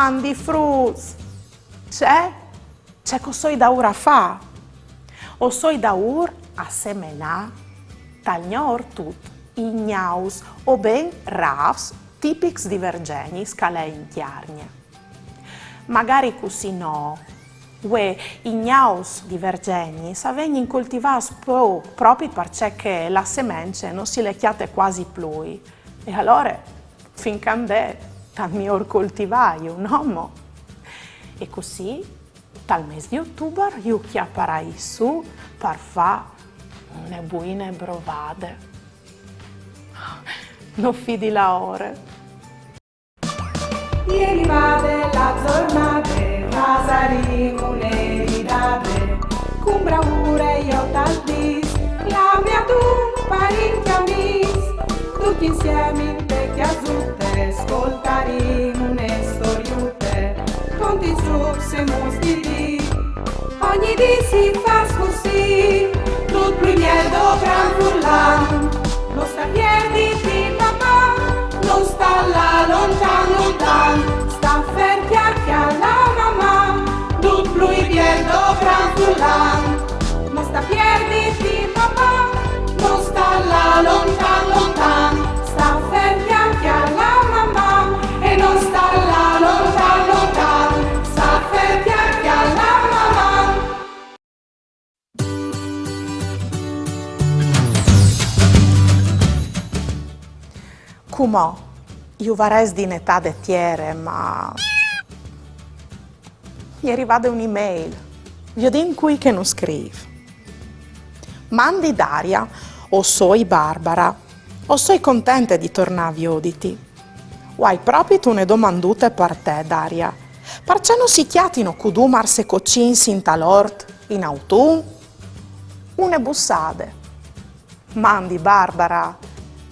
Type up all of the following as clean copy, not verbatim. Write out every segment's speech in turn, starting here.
mandi frus. C'è cos'hai da ora fa? O soi da ur a semenà, taglior tut, ignaus o ben ravs tipics di vergenis calè in chiargne. Magari così no, ue ignaus di vergenis avegni coltivas proprio perché la semence non si lecchiate quasi più. E allora, finché tal mio coltivaio, no? E così, dal mese di ottobre, io chiapparai su per fare una buone brovade. Non fidi la ore. Ieri vade la giornata, Vasari muleridade, con bravura io tal dis, la mia tu parecchia mis, tutti insieme in te chiasute, ascoltari une storiute, conti su se mostri, ogni di si fa così, tut primiedo gran furlan, non sta piedi di papà, non sta là lontan, sta ferchiacchi alla mamma, tut lui pierdo gran furlan, non sta piedi di papà, non sta là lontan, sta ferchiacchi alla mamma, e non sta là lontan, sta ferchiacchi alla mamma. Come? Io varei di un'età de tiere, ma mi è arrivata un'email. Io dico qui che non scrivo. Mandi Daria, o soi Barbara, o soi contenta di tornare a Vioditi. Uai, proprio tu ne domandute per te, Daria. Perché non si chiatino cudumar se cocins in talort, in autunno? Une bussade. Mandi Barbara,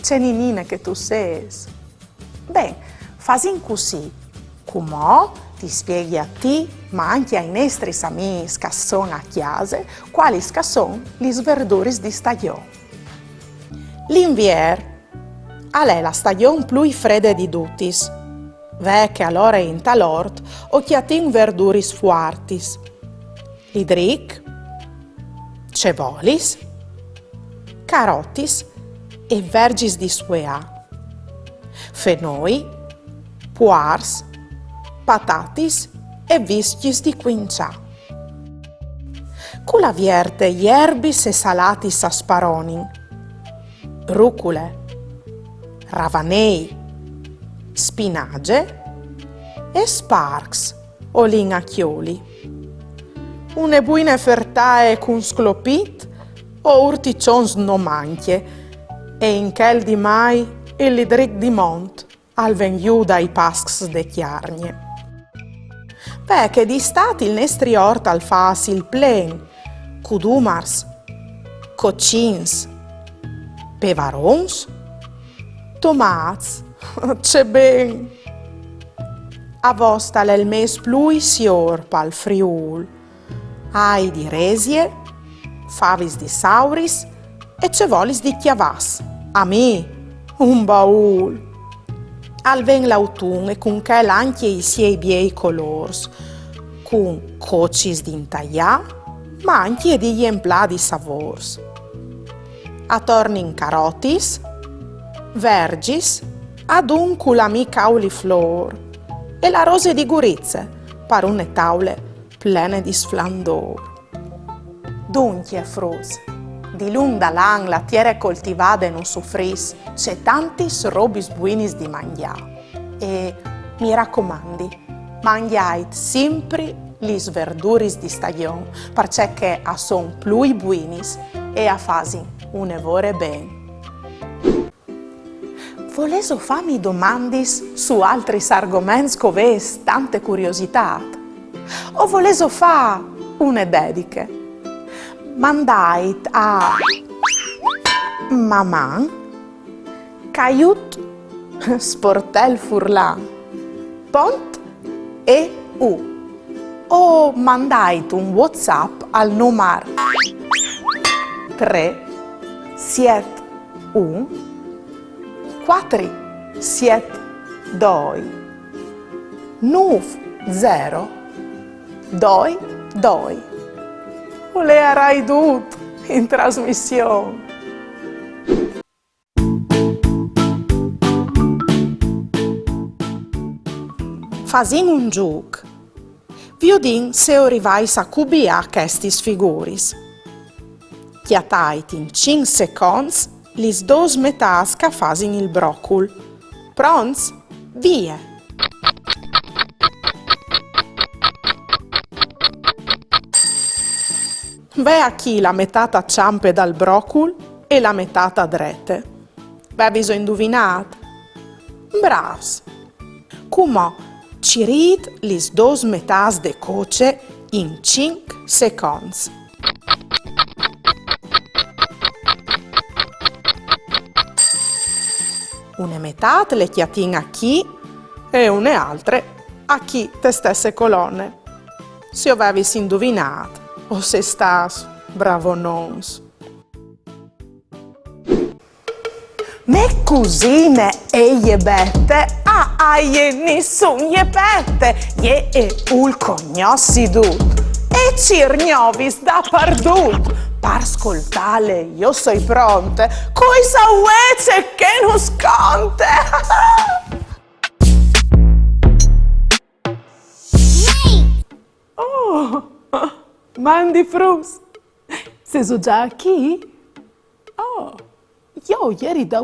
c'è ninine che tu sei. Beh, fasin così, come ti spieghi a te, ma anche ai nostri amici che sono a chiesa, quali sono gli verduris di stagione. L'inverno è la stagione più fredda di tutti, che allora in talort o chiatin verduris fuartis, lidric, cevolis, carotis e vergis di suea, fenoi, puars, patatis e vischis di quincia. Cula vierte ierbis e salatis asparonin, rucule, ravanei, spinage e sparks o lignacchioli. Une buine fertae con sclopit o urticcions no manchie, e in chel di mai il lidric di mont al venghiu dai pascs de chiarnie. Che di stati il nestri ort al fas il plen, cudumars, cocins, pevarons, tomats, c'è ben. A vosta l'el mes plui sior pal Friul, ai di resie, favis di sauris e cevolis di chiavas. A me, un baul. Al ven l'autun e con che anche i siei biei colors, con cocis di intaglià, ma anche di gli emplà di savors. Attornin carotis, vergis, ad un culami cauliflor e la rose di gurizze, par une taule plene di sflandor. Dunque, frus, di lunda lang la tiere coltivade non soffris, c'è tantis robis buinis di mangià. E mi raccomandi, mangiait sempre lis verduris di stagione, perché a son plui buinis e a fasin un'evore ben. Voleso farmi domandis su altri argomenti coves tante curiosità? O voleso fa une dediche? Mandait a maman caiut sportel furlan pont e o mandait un WhatsApp al numero 3 7 1 4 7 2 0 2 2. O le arai tutto in trasmissione. Fasin un gioco. Viodin se arrivais a cubia questi figuris. Chiatait in 5 secondi lis dos metas che fasin il broccol. Pronts? Via! Ve qui la metata ciampe dal broccol e la metata drete. Ve bisogna indovinat? Bravs! Come cirit lis dos metas de coce in 5 secondi. Une metate le chiatin a chi e une altre a chi te stesse colonne. Se avevis indovinat o se stas bravo nons. Me cusine e je bette, aie nissun je pette, je e ul cognossi dut, e cirgnovis da pardut. Per ascoltare io soi pronte, coi sauece che non sconte. Oh, mandi frus, se so già qui? Oh, io ieri da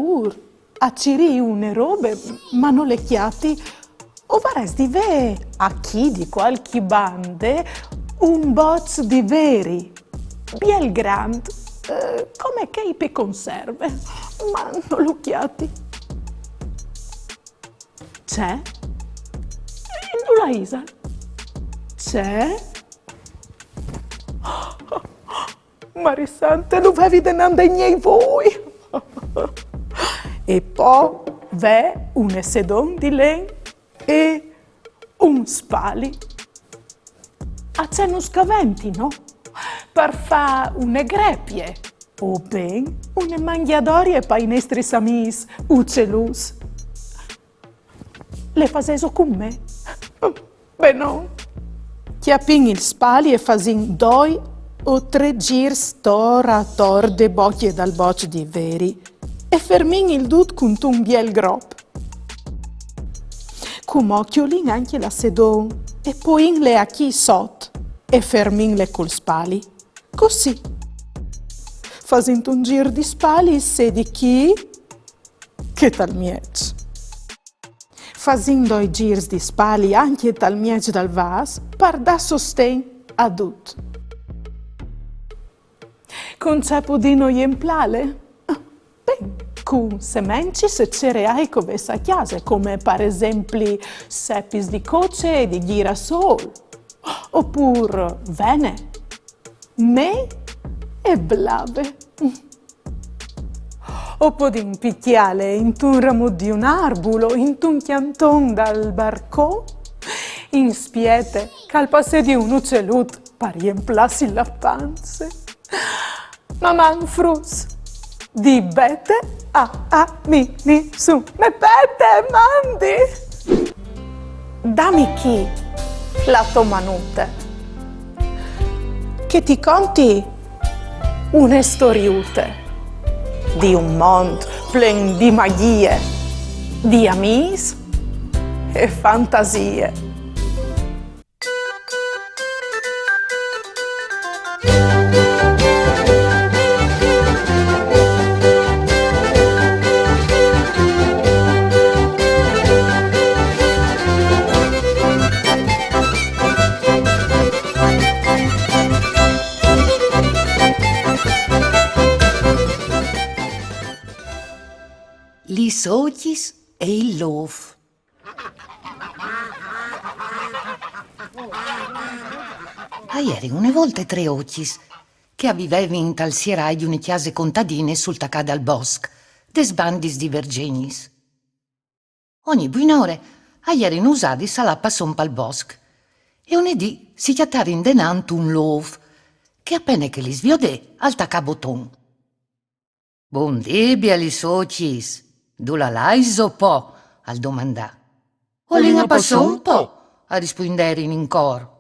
a ciri une robe, ma non le chiati, o varesti ve a chi di qualche bande un boz di veri, biel grand, come che i conserve, ma non lo chiati. C'è? Non la isa? C'è? Marisante, lo avevi denando ai miei voi. E poi v'è un sedon di len e un spali. A c'è non scaventi, no? Per fa une grepie o ben une mangiadorie per i nostri samis uccelus. Le faseso con me? Beh no. Chiappin il spali e fasin 2 o 3 gir tora tor de bocchie dal boc di veri e fermin il dut con un biel grop. Cum occhiolin anche la sedon e poi le a chi sot e fermin le col spali. Così. Fasint un gir di spali se di chi? Che tal miec. Fasin 2 girs di spali anche tal miec dal vas per da sosten a dut. Con c'è pudino iemplale? Ben, con semencis e cereali come sa chiase, come per esempio seppis di coce e di girasol, oppure vene, me e blave. O podin picchiale in un ramo di un arbulo, in un chianton dal barcò, in spiete, calpasse di un uccellut, per riemplassi la panze. Maman frus, di bete mi su, me pete mandi. Dammi chi la tomanute, che ti conti une storiute di un mondo plen di magie, di amis e fantasie. Gli socis e il lof. A ieri une volte 3 ocis che avivevi in tal sierai di une chiase contadine sul tacà al bosc, des bandis di vergenis. Ogni buinore a ieri in usadi salappa son pal bosc e une dì si chiattari in denant un lof che appena che li sviodè al tacà boton. Bon dì, gli socis. Du la laiso po, al domandà. O linga passò un po', a risponderin in cor.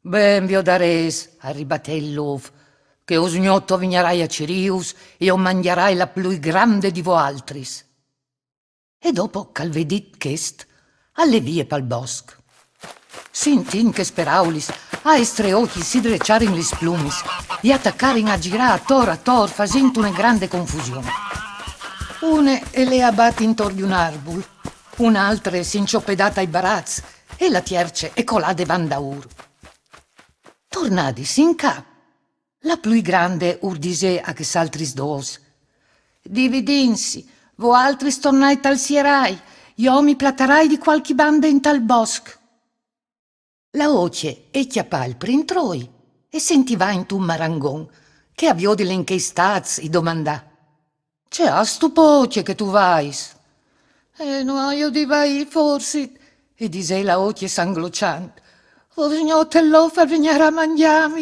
Ben vi dares, a ribatè il lov, che o sgnotto vignerai a Cirius e o mangiarai la più grande di voaltris. E dopo ch'al vedit chest, alle vie pal bosc. Sintin che speraulis, a estre occhi si drecciarin lis plumis, e attaccarin a girà a tor, facendo una grande confusione. Une e le abbatti intorno di un arbol, un'altra si inciopedata ai barazz, e la tierce e colà de vandaur. Tornadis in cap, la più grande urdise a che s'altris dos. Dividinsi, vo altris tornai tal sierai, io mi platarai di qualche banda in tal bosc. La oce e chiappà il printroi e sentiva in tu marangon, che avviò di lenche staz i domandà. C'è a stupoce che tu vais? No, io di vai forse, e dise la oce sanglociante. O sgnotellò far venire a mangiarmi.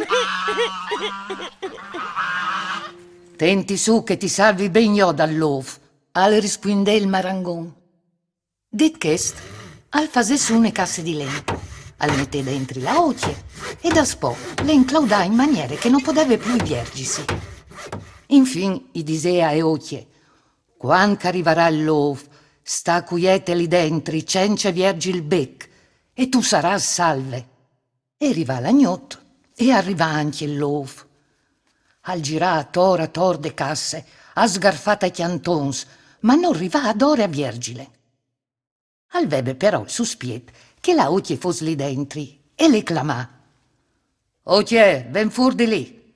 Tenti su che ti salvi ben io dall'ov, al rispondè il marangon. Dit chest, al fase su ne casse di legno, al mette dentro la oce e da spo le inclaudà in maniere che non poteva più viergisi. Infin i disea e oce, quando arriverà l'ov, sta quiete lì dentro, cence viergi il bec, e tu sarai salve. E arriva l'agnot e arriva anche l'ov. Al girà a tor de casse, ha sgarfata i chiantons, ma non arriva ad ore a viergile. Al vebe però il suspiet che la oce fosse lì dentro e le clamà. Oce, ven fur di lì.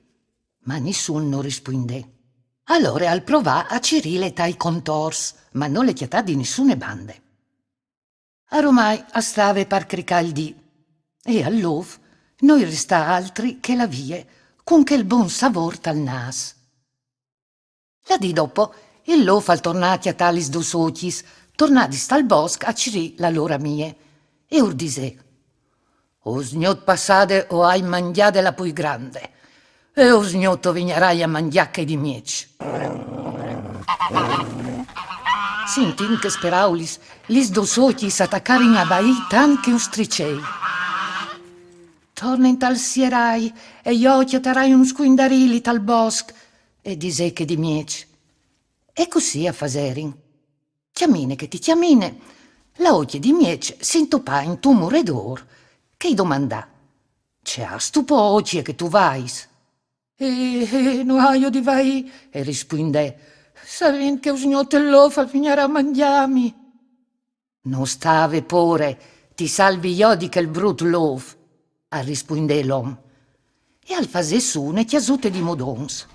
Ma nessuno non rispondè. Allora al provà a cirile tai contors, ma non le chiatà di nessune bande. Ormai a stave par cricà il dì, e all'ov noi resta altri che la vie, con che il buon savor tal nas. La dì dopo, il l'ov al tornati a talis dos ocis, tornadis dal bosc a cirì la lora mie, e urdisè. O sgnot passade o hai mangiade la pui grande, e o sgnotto vignerai a mangiacche di miec. Sintin che speraulis, lis dos ocis attaccarin a bait anche un stricei. Torna in tal sierai, e io chiatarai un squindarili tal bosc, e disè che di miec. E così a faserin. Chiamine che ti chiamine, la oche di miec s'intopà in tu muredor, che domandà. C'è a stupo oce che tu vais? No io di vai, e rispondè. Savin che usgnotellò fa finire a mangiarmi. Non stave pure, ti salvi io di quel brut lov, a rispondè l'om. E al fase su ne chiasute di modons.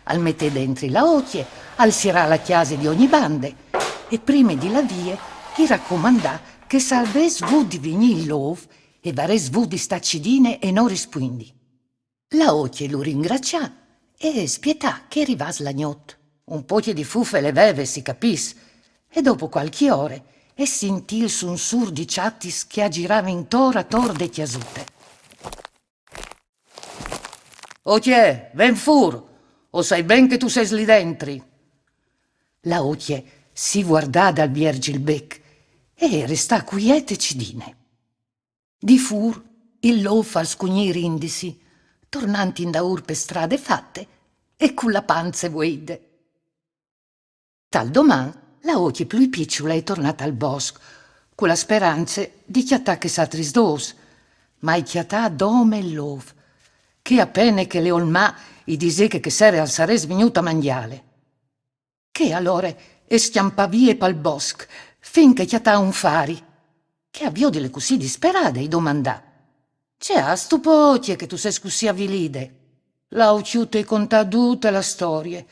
Al mette dentro la oche, al sierà la chiase di ogni bande, e prima di la vie gli raccomandà che salve svu di vigni lov e vare svu di staccidine e non rispondi. La oche lo ringrazià e spietà che arrivas l'agnot. Un po' di fuffe le veve, si capis, e dopo qualche ore e sentì il sunsur di ciattis che aggirava intorno a tor de chiasute. Oche, ven fur, o sai ben che tu sei lì dentri. La oche si guardà dal viergi il bec e restà quiete cidine. Di fur il lof al scugnir indisi, tornanti in daur per strade fatte e con la panze vuede. Tal doman la oche più picciula è tornata al bosco, con la speranza di chiatà che s'atris dos, ma i chiatà dome e lov, che appena che le olmà i disè che sere al sares venuta a mangiale. Che allora e schiampa vie pal bosc, finché chiatà un fari, che avviò delle così disperate e domandà. C'è a stupocie che tu sei così avvilide. La ucciute contà tutta la storia,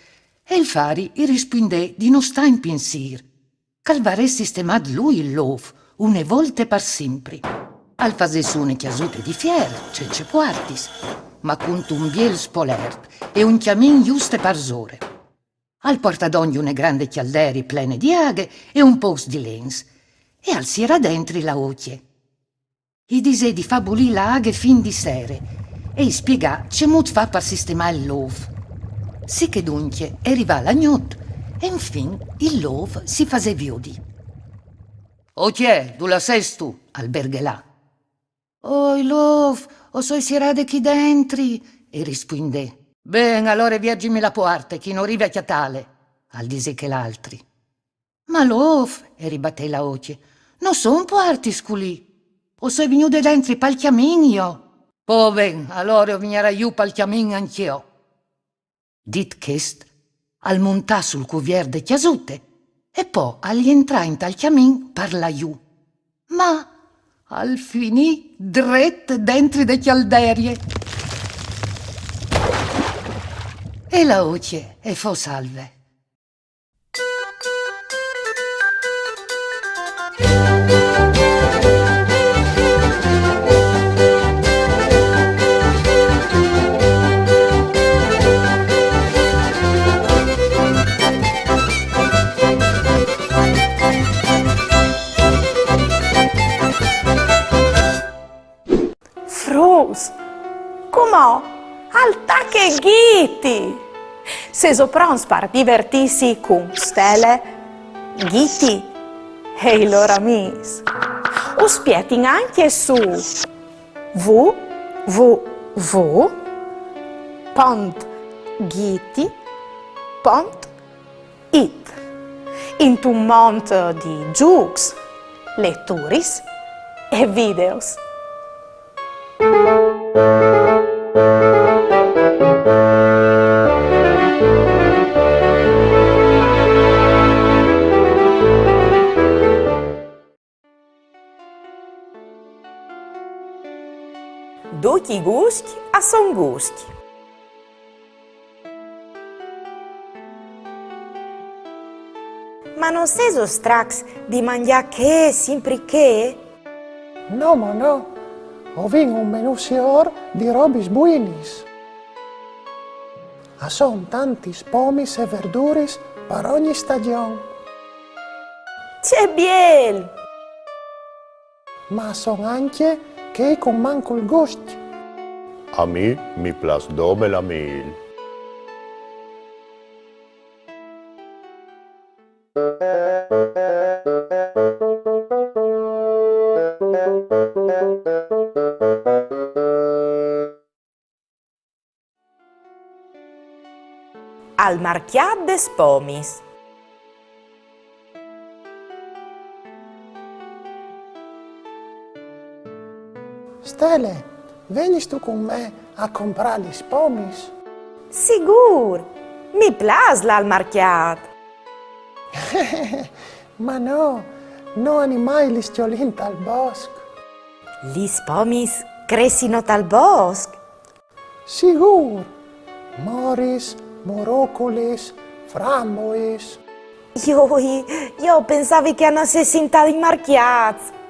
e il fari gli rispondè di non sta in pensier, calvare sistemat lui il lov, une volte par sempre. Al fase su ne chiasute di fier, cece quartis, ma con un biel spolert e un chiamin giuste parzore. Al portadogno une grande chialderi plene di aghe e un post di lens, e al sierra dentri la oche. I disè di fabulì la aghe fin di sere, e i spiegà ce mut fa per sistemare il lov. Sì che dunque arriva l'agnot, e infin il lov si fase viodi. Oche, tu la sei tu, al berghelà. Oi, love, o so sierà de chi dentri? E rispondè. Ben, allora viagimi la porta, chi non arriva a chiatale, al dise che l'altri. Ma love, e ribatté la voce, non son porti sculì. O so venuto dentro pal chiamin io. Po ben, allora vignera io pal chiamin anch'io. Dit chest, al montà sul cuvier de chiasute, e poi agli entrà in tal chiamin parla iù. Ma al finì dret dentro de chialderie. E la voce e fo salve. Frus, com'ò? Alta che ghiti! Se soprons par divertissi con stelle, ghiti e i loro amici. O spietin anche su www.ghiti.it in un monte di giochi, letturis e videos. Do chi gusti a son gusti. Ma non sei strax di mangiare che, sempre che? No, ma no, ho vinto un menù signor di robis buinis. Son tanti pomis e verduris per ogni stagione. C'è biel! Ma son anche che con manco il gusto. A mi plas dome la mil. Al marchiat des pomis. Stelle, venis tu con me a comprare gli pomis? Sigur, mi plas l'al marchiat. Ma no, no animai li stiolin al bosco. Lis pomis crescino tal bosc. Sigur, moris, morocolis, frambois. Io pensavi che andassessi in tali marchiat.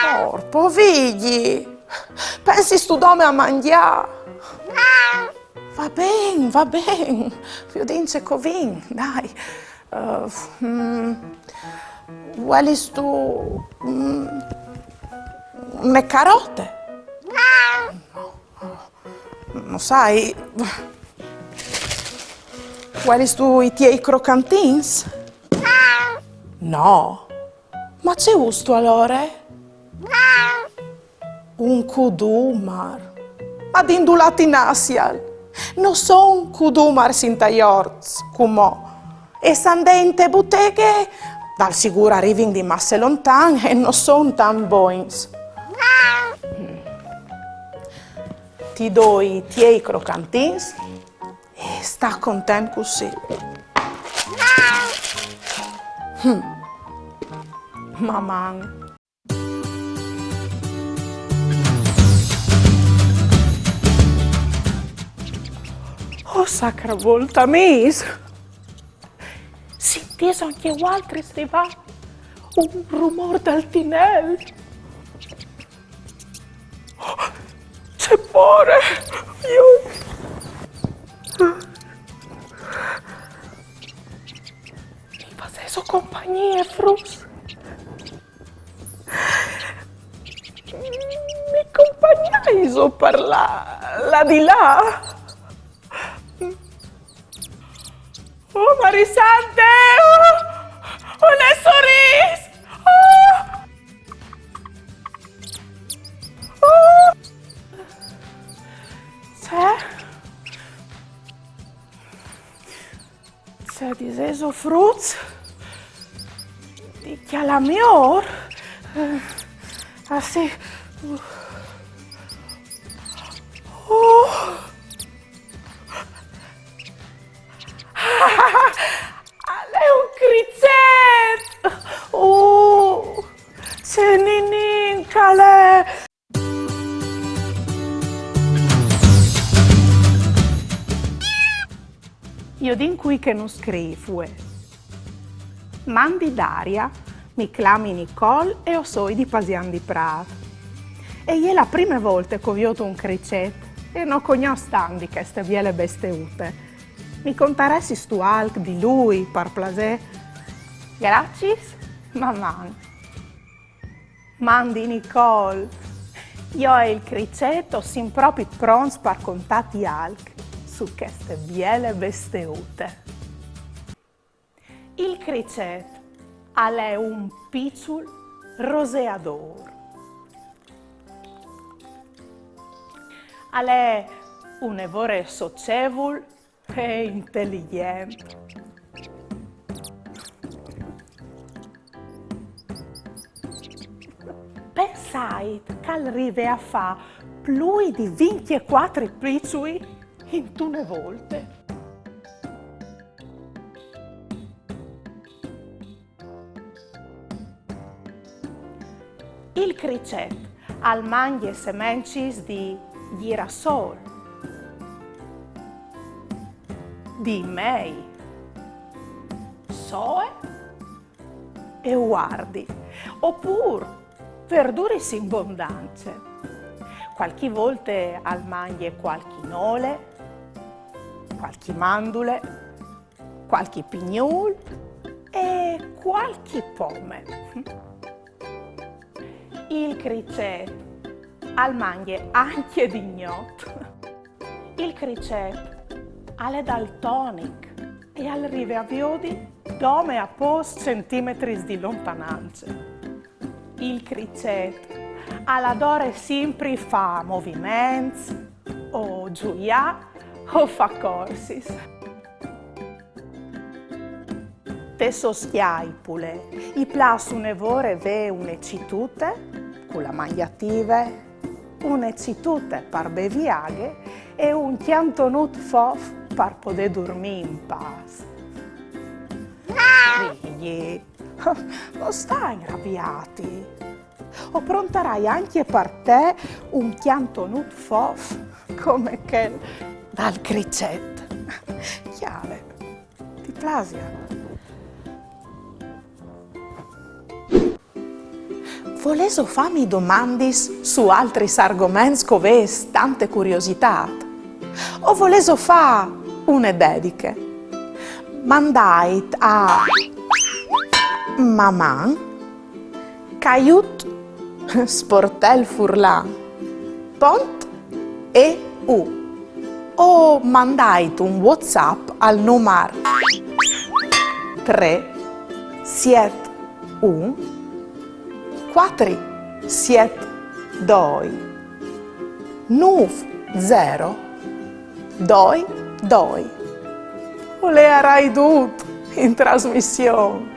Corpo, figli, pensi stu dome a mangiare? Va ben, fiudince covin, dai. Vuelis tu le carote? Non sai, vuelis tu i tiei croccantins? No, ma c'è gusto allora? Un kudumar, ma d'indulati nasial. Non son kudumar sintaiorz, cumò. E sandente botteghe, dal sicuro arrivin di masse lontan e non son tan boins. Ti do i tiei croccantins e sta content così. Maman. Oh, sacra volta, mis! Sentite anche altri arriva un rumore dal tinel. Oh, c'è pure! Mi facevo compagnia, Frus. Iso per là di là. Oh, Marisante! Oh, ne sorris! Oh! C'è diseso fruits di chialamior. Ah sì. Oh. È un cricet! Oh, c'è Ninin Calè! Io din qui che non scrivo. Mandi Daria, mi chiami Nicole e ho soi di Pasian di Prato. E è la prima volta che ho visto un cricet e non conosco standi che ste biele besteute. Mi contaresti stu alc di lui, par placer? Grazie, mamma. Mandi Nicole. Io e il criceto sin proprio pronti per contati alc su queste biele besteute. Il cricet è un piccolo roseador. È un evore socievole e intelligente. Pensai che arrivi a fare più di 24 piccioli in tune volte. Il cricet al mangie semencis di girasol, di mei, soe e guardi, oppure verdure in abbondanza. Qualche volta al mangie qualche nole, qualche mandule, qualche pignol e qualche pome. Il cricet al mangie anche di gnot. Il cricet è daltonic e arriva a viodi dome a post centimetri di lontananza. Il cricet all'adore sempre fa movimenti o gioia o fa corsi. Te sostiaipule, i plas un'evore ve un'ecitute, con la magliative, un'ecitute per beviaghe e un chiantonut fof per poter dormire in pace. Figli, non stai ingrabbiati. O pronterai anche per te un chiantonut fof come quel dal cricet. Chiave, ti plasia? Volevo farmi domande su altri argomenti che avessi tante curiosità? O volevo fare una dediche? Mandai a mamma Caiut Sportel Furlan Pont e U. O mandai un WhatsApp al numero 3 7 1 4 7 2 9 0 2 2. O le avrai tutto in trasmissione.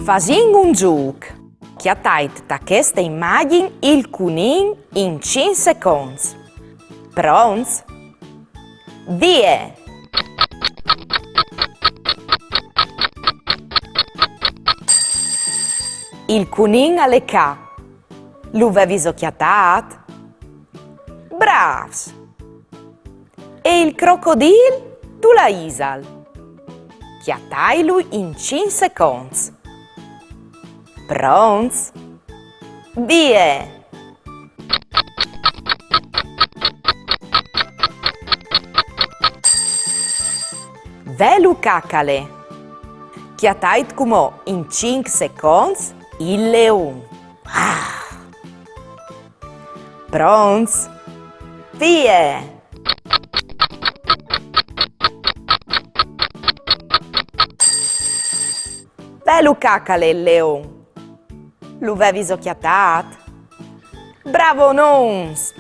Fasin un gioco. Chiatait da questa immagine il cunin in 5 secondi. Pronti? Vie! Il cunin alle ca. L'uve chiatat? Bravs! E il crocodil du la isal. Chiatailu in 5 secondi. Pronti? Vie! Velu cacale. Chiatait come in 5 secondi il leone. Pronti? Via! Bello cacale il leone. Lo avevi occhiatat? Bravo nons!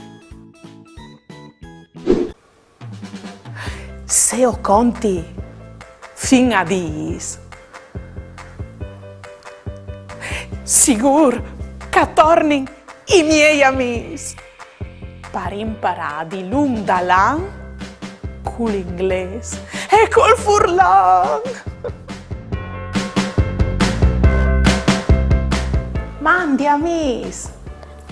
Se ho conti fin a 10, sigur che torni i miei amici per imparare di lung da lang con l'inglese e col furlan. Mandi amici,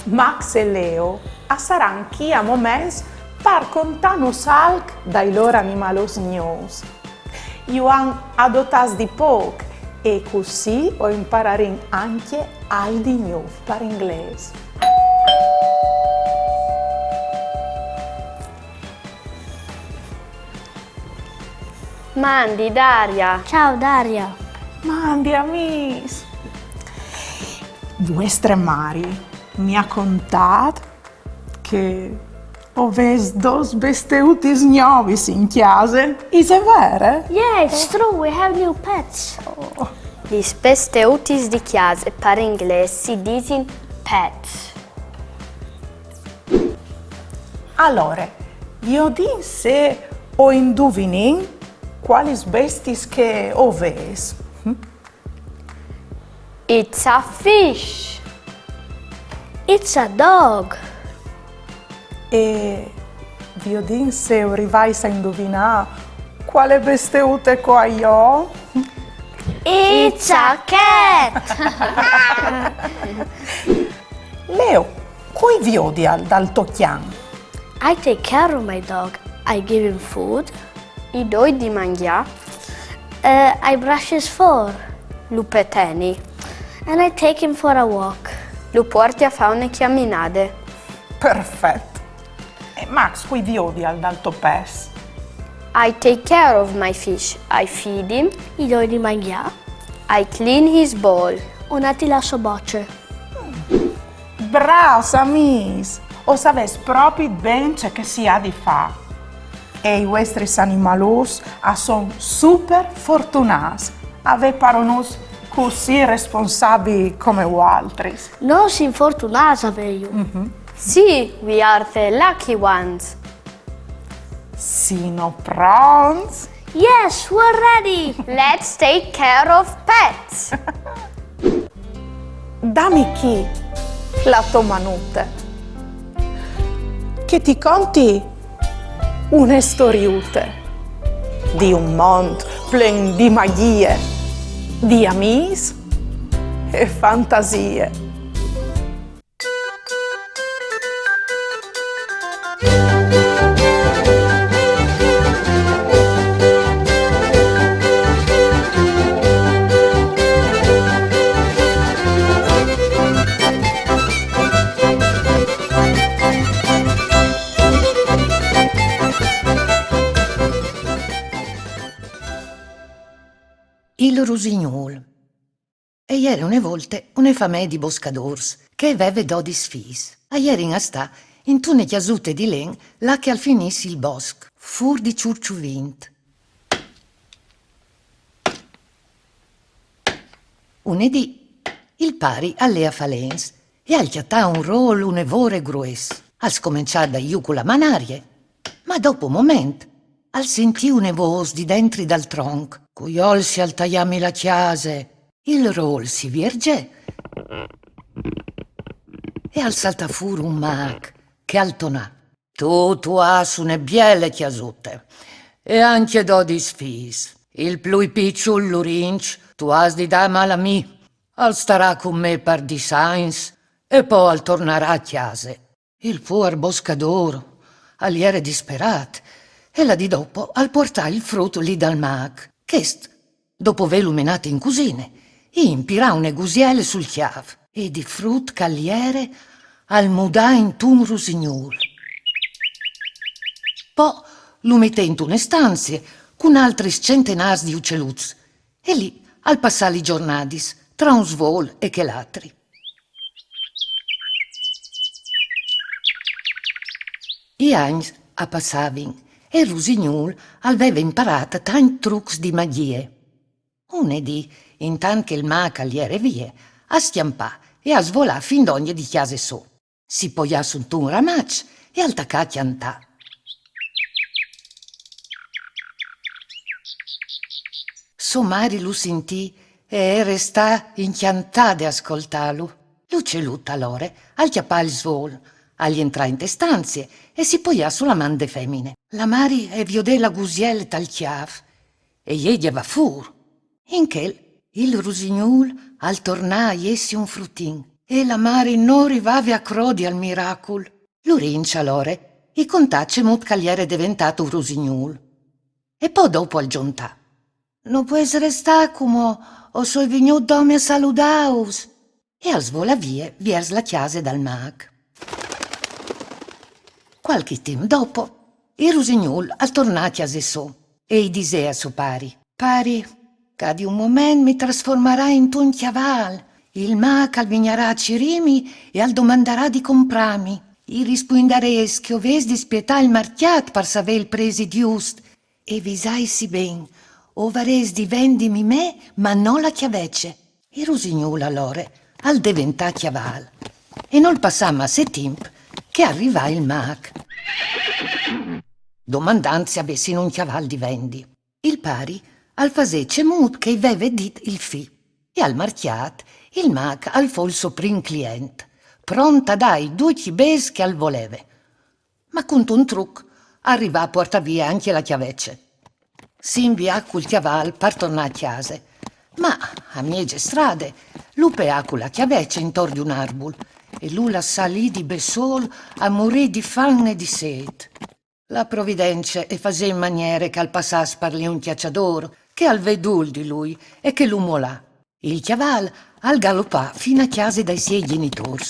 Max e Leo saranno chi a moments per contarnos alc dai loro animalos news. Io han adottato di poco e così ho imparato anche al di news per inglese. Mandi, Daria. Ciao Daria. Mandi amici. Vostre Mari mi ha contato che avete due besteuti nuovi in casa. Is it vero? Yeah, it's true. We have new pets. Gli spesteutis di chiesa per inglese si dicono pets. Allora, io dico se ho indovinato quali besties che avete. It's a fish. It's a dog. E vi ho detto se arrivai a indovinare quale besteute qua io. It's a cat. Leo, coi viodi dal tocchian. I take care of my dog. I give him food. I doi di mangiare. I brush his fur. Lo peteni. And I take him for a walk. Lo porti a fare una camminata. Perfetto. E Max, coi viodi dal topes. I take care of my fish. I feed him. Gli do di mangiare. I clean his bowl. Una ti lascio bocce. Braus, amici. O sapete proprio bene ciò che si ha di fare. E i vostri animalos sono super fortunati. Ave paronos così responsabili come altri. Non si infortunata per io. Sì, we are the lucky ones. Sino pronti? Yes, we're ready. Let's take care of pets. Dammi chi la tua manute. Che ti conti una storiute di un mondo pieno di magie, di amici e fantasie. Il Rusignol. E ieri una volta una famiglia di boscadors che aveva 12 figli. A ieri in sta in tune chiasute di len là che al finissi il bosco, fur di ciurciuvint. Unedì il pari allea falens e al chiattà un rol un'evore grues. Al scominciare da iu con la manarie, ma dopo un momento al sentì una voce di dentro dal tronco. Cuiol si altaiami la chiase, il rol si vierge e al saltafuru un mag che altonà. Tu has une biele chiasute e anche 12 fis. Il plui picciul rinch tu has di da mal a mi. Al starà con me per di sains e poi al tornarà a chiase. Il puer boscador aliere disperat e la di dopo al portà il frutto lì dal mag. Chest, dopo ve luminate in cucine, impirà une gusiele sul chiav e di frut cagliere al mudà in tun rusignol. Poi lo mette in tune stanze con altri centenars di uccelluz e lì al passare i giornadis, tra un svol e che l'altri. I anni a passavin e Rusignol aveva imparato tanti trucchi di magie. Unedì, intanto che il maca gli era via, a stiampà e a svolà fin d'ogni di chiase so. Si poglia su un ramaccio e al taccà a chiantà. Somari lo sentì e restà inchiantata ad ascoltarlo. L'uccellut allora, al chiappà il svol, agli entrà in te stanze e si poglia sulla man de femmine. La Mari e viodè la gusiella tal chiav e gli va fur. In quel il Rusignol al tornà iessi un fruttin e la Mari non rivave a crodi al miracol. L'urincia allora i contacce mut cagliere diventato un Rusignol. E poi dopo al giuntà. Non puoi restare come o soi venuto dome a saludaus. E al svola via vers la chiesa dal mag. Qualche tempo dopo, il Rusignol al tornà a chiesa so e gli disse a suo pari: Pari, che di un momento mi trasformerà in un chiaval. Il mag al vignerà a Cirimi e al domanderà di comprarmi. I risponderei che oves di spietà il marchiat per sapere il presi giust. E vi sai si ben, o vares di vendimi me, ma non la chiavecce. Il Rusignol allora al diventà chiaval. E non passammo a se tempo che arriva il mag. Domandando se avessi un chiaval di vendi. Il pari al fasece mut che aveva dit il fi. E al marchiat il mag al fo il suo prim client, pronta dai 2 cibes che al voleve. Ma con un truc arriva a porta via anche la chiavecce. Si invia col chiaval per tornare a chiesa, ma a miege strade lupea con la chiavecce intorno di un arbol e lui la salì di besol a morire di fame e di sete. La provvidenza e fase in maniere che al passas parli un chiacciador che al vedul di lui e che l'umo là. Il chiaval al galoppà fino a chiesa dai suoi genitori,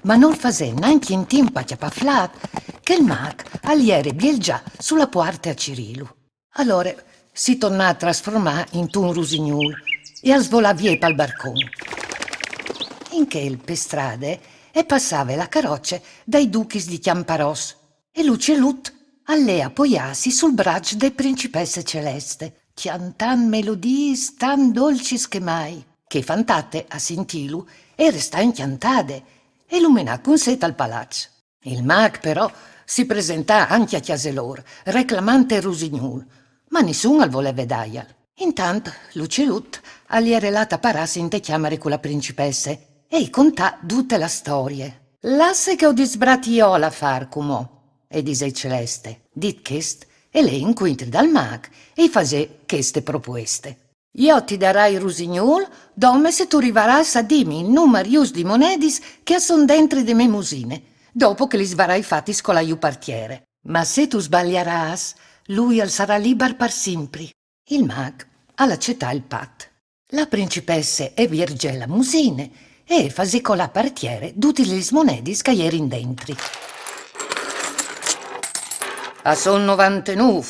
ma non fase neanche in tempo a chiappaflat che il mag aliere biel già sulla porta a Cirilu. Allora si tornò a trasformare in un Rusignol e a svolare via pal barcone. In quel per strade e passava la carroccia dai duchis di Chiamparos e l'uccellut all'e appoggiarsi sul braccio dei principesse celeste, chiantan melodie tan dolci che mai, che fantate a sentilu e resta inchiantate e luminà con seta al palazzo. Il mag però si presentà anche a chiaselor, reclamante Rusignol, ma nessuno al voleva daial. Intanto l'uccellut agli era relata parassi in te chiamare con la principesse e gli contà tutte la storie. Lasse che ho disbratio la far comò, e dise celeste, dit chest, e lei incontri dal mag e fase queste proposte. Io ti darai Rusignol, dome se tu rivaras a dimmi il numero di monedis che son dentro de me musine, dopo che li svarai fatti con la partiere. Ma se tu sbaglieras, lui al sarà liber per sempre. Il mag all'accettà il pat. La principesse e virge la musine e fasi con la partiere tutti le monedis che erin dentri. A son 99,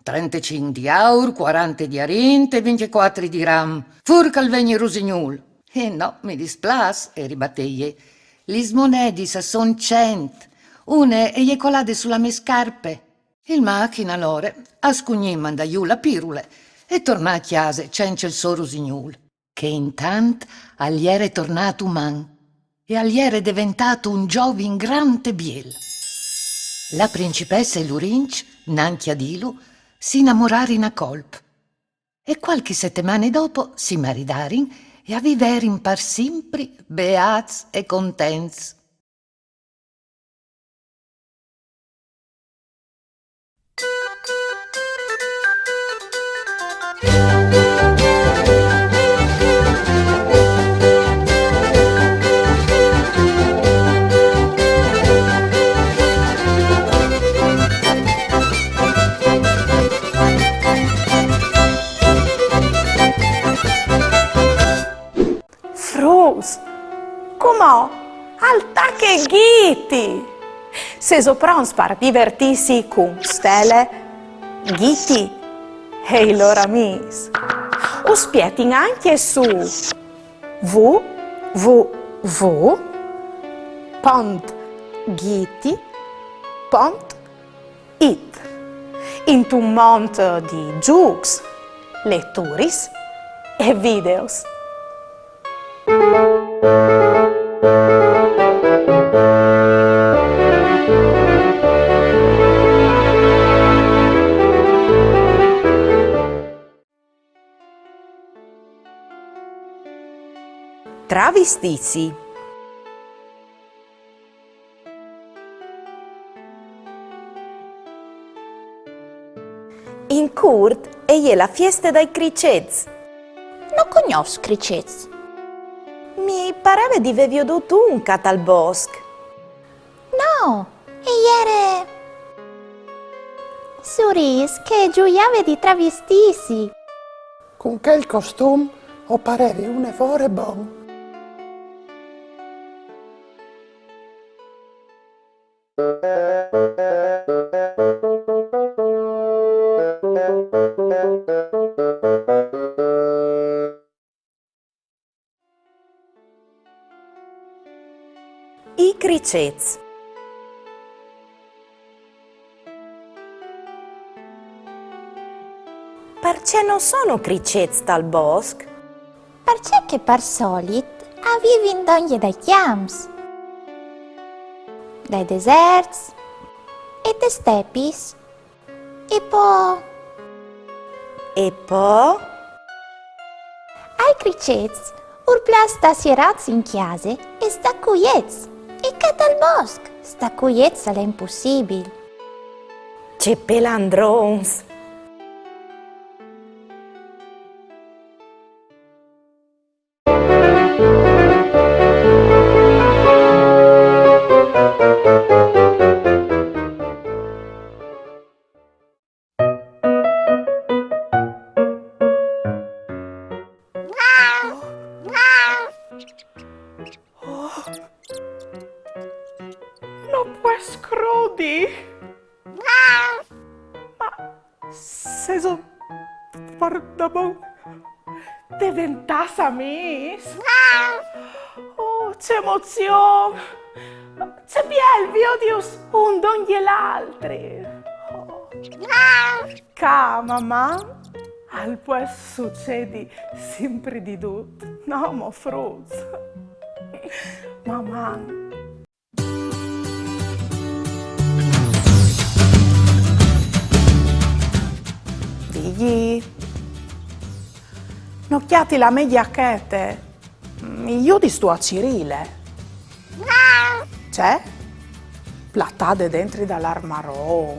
35 di aur, 40 di arinte, 24 di ram. Furca il vegni Rusignol. E no, mi displas, e ribatteie. Le monedis a son 100. Une e gli colade sulla mie scarpe. Il macchina allora ascugnì manda giù la pirule e tornò a chiesa senza il suo Rusignol, che intanto agli era tornato uman e agli era diventato un giovin grande biel. La principessa e l'urinc, nanchi a dilu, si innamorarono a colp e qualche settimane dopo si maridarono e a viverin per sempre beats e contents. Frus, comò, alta che ghiti! Se soprons par divertirsi con stelle, ghiti e i loro amici. Uspietin anche su www.giti.it in un mondo di giochi, letture e videos. Travestiti. In Kurt è la festa dai cricets. Non conosco cricets. Mi pareva di aver veduto un cat al bosco. No, e ieri... Suris, che gioiave di travestisi. Con quel costume o parevi un evore bon. I cricets. Perché non sono cricets dal bosco? Perché che per solit avevi in ogni dai chiams, dai deserts e dai stepis e poi E poi? ai cricets urplas da sierats in chiase e sta cuiez e che dal bosco sta cuiez è impossibile. C'è pelandrons. Non puoi scrudi. Ma se so guarda diventassa mis. Oh, c'è emozione. C'è pielvi, odios, un dogni l'altri. Oh. Mamma, al poi succedi sempre di tutto. No, mo fruz. Mamma. Figli, nocchiati la media chete, io di sto a Cirile. C'è? Platade dentro dall'armarò.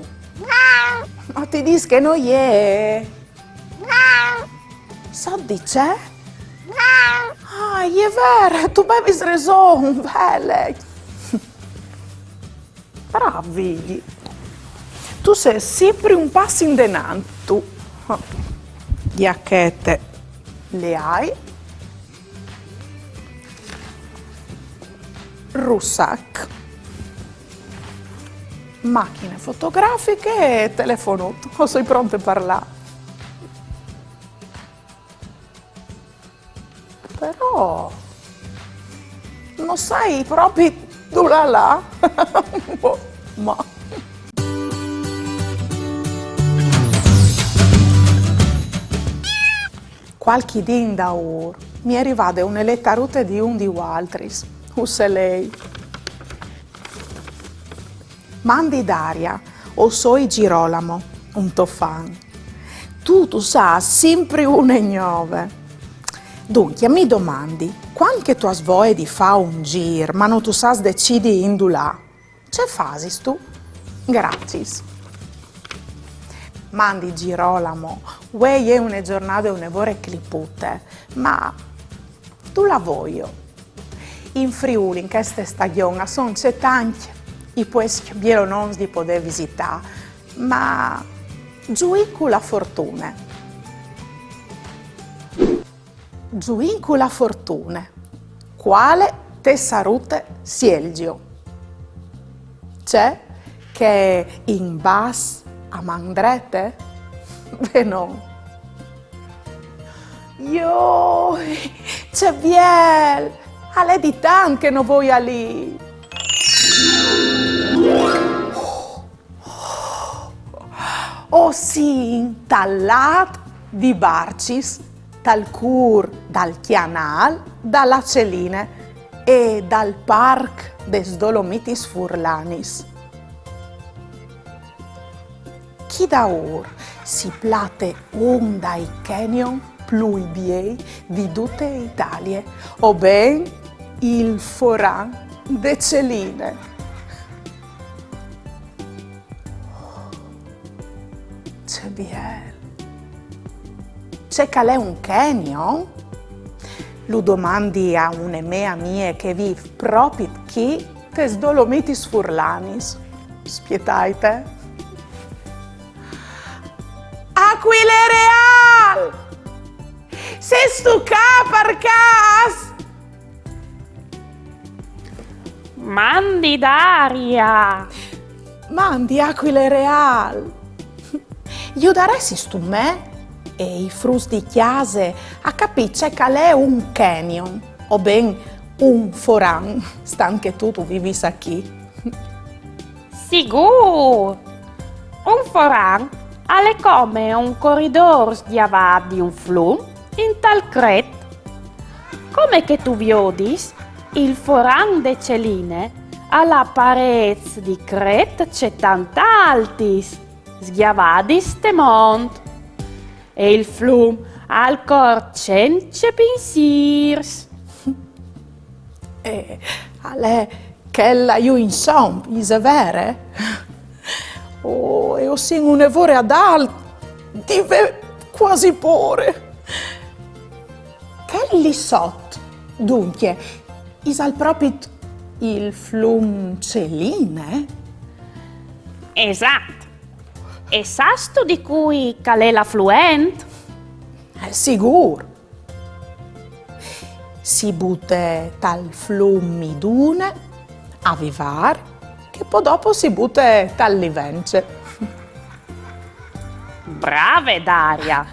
Ma ti dis che non è? So di c'è? Ah, è vero, tu bevi ragione, belle. Bravi. Tu sei sempre un passo in denanto. Giacchette le hai? Russac. Macchine fotografiche e telefono. O sei pronto a parlare? Però non sai proprio dove là? Ma qualche din da ora mi è arrivata un'elettarute di un di altris, usse lei. Mandi d'aria, o soi Girolamo, un tofan. Tu sa sempre una ignove. Dunque, mi domandi, quando tu has voglia di fa un gir, ma non tu sas decidi indulà, ce fasis tu? Grazie. Mandi Girolamo, uei è una giornata e une ore clipute, ma tu la voglio. In Friuli, in questa stagione, sono c'è tanti, i posti bielonons di poter visitare, ma giù con la fortuna. Giù con la fortuna. Quale te salute Sielgio? C'è che in bas a mandrete? Beh no. Io, c'è biel, alle di tan che non vuoi lì. O sin tallat di Barcis, dal cur, dal chianal, dalla Celine e dal parc des Dolomitis Furlanis. Chi da or si plate un dai canyon più biei di tutte Italie, o ben il Foran de Celine. C'è biel. C'è calè un canyon? Lo domandi a un'emea mie che vive proprio chi tes Dolomitis Furlanis. Spietaite? Aquile Real! Se stu ca per cas? Mandi Daria! Mandi Aquile Real! Gli daresti stu me? E i frus di chiase a capicce che è un canyon o ben un foran, stan che tu vivi sa chi. Sicuro! Un foran è come un corridor schiavato di un flum in tal cret. Come che tu viodis, il foran de Celine alla parez di cret c'è tant'altis, schiavadis te mont. E il flum al cor cence pensiers. E alle che la io insomma, is vere? Oh, e ho sin un evore ad alt, dive quasi pore. Che lì sot, dunque, is al proprio il flum Celine? Esatto. E sasto di cui calè l'affluent? Sicuro. Si butte tal flum midune a vivar, che poi dopo si butte tal livence. Brave Daria!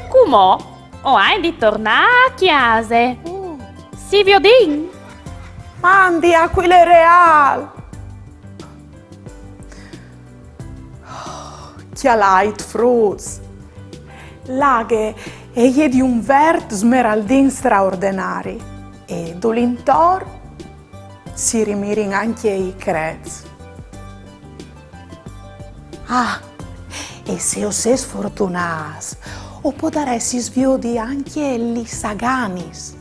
Come o hai di tornare a chiase? Si viodin? Mandi Aquile Real! Chialait fruits. Laghe e di un vert smeraldin straordinari e dolintor si rimirin anche i crez. Ah, e se o se sfortunas, o podaresti sviodi anche li saganis,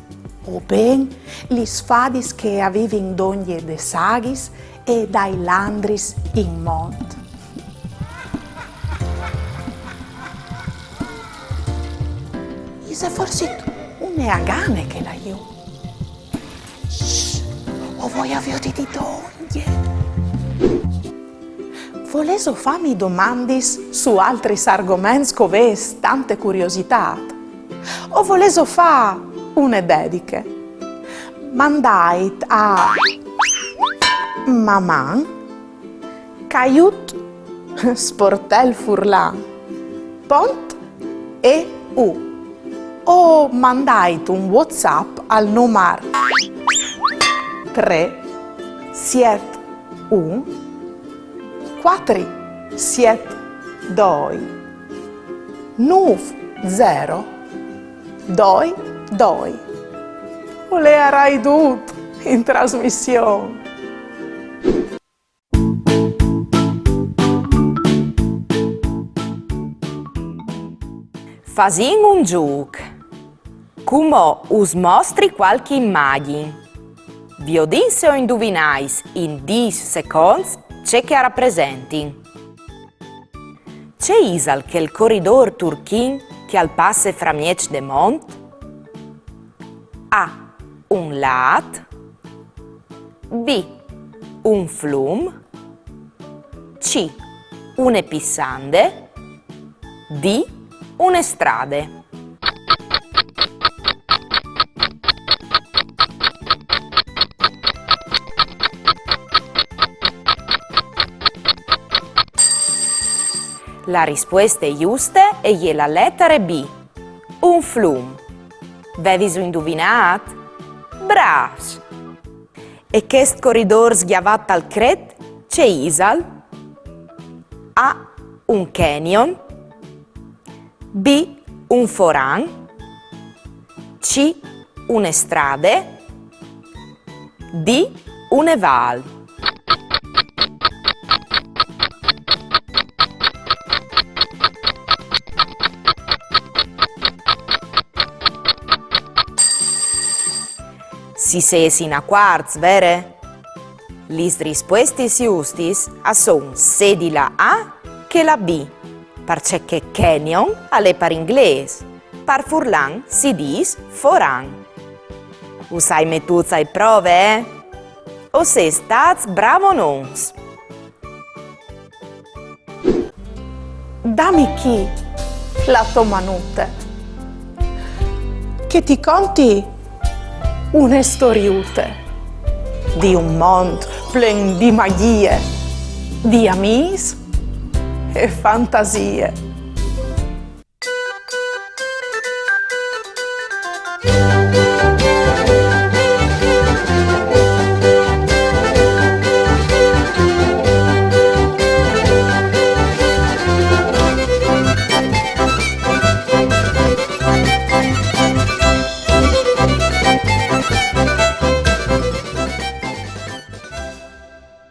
o ben li sfadis che avevi in dogne de sagis e dai landris in mont. Se forse un neagane che la io. Shh, o voi avete di doglie. Voleso fammi domandis su altri argomenti coves tante curiosità. O voleso fa une dediche. Mandait a maman caiut sportel furlan pont e u. O mandait un WhatsApp al numero 371 472 9022. O le arai tutto in trasmissione. Fasin un gioco. Come us mostri qualche immagine. Viodin se o indovinais in 10 secondi c'è che rappresenti. C'è isal che il corridor turchin che al passe fra miec de mont? A. Un lat. B. Un flum. C. Une pissande. D. Une strade. La risposta giusta è la lettera B. un flum. Vevis indovinat? Bravs! E chest corridor sghiavat al cret c'è isal? A. Un canyon. B. Un foran. C. Une strade. D. Une val. Si sesin a quarts, vere? Lis rispuestis justis a son sedi la A che la B, perché canyon alle par ingles, par furlan si dis foran. Usai metuz ai prove, eh? O se stats bravo nons? Dammi chi la tua manute, che ti conti une storiute di un mondo plen di magie, di amis e fantasie.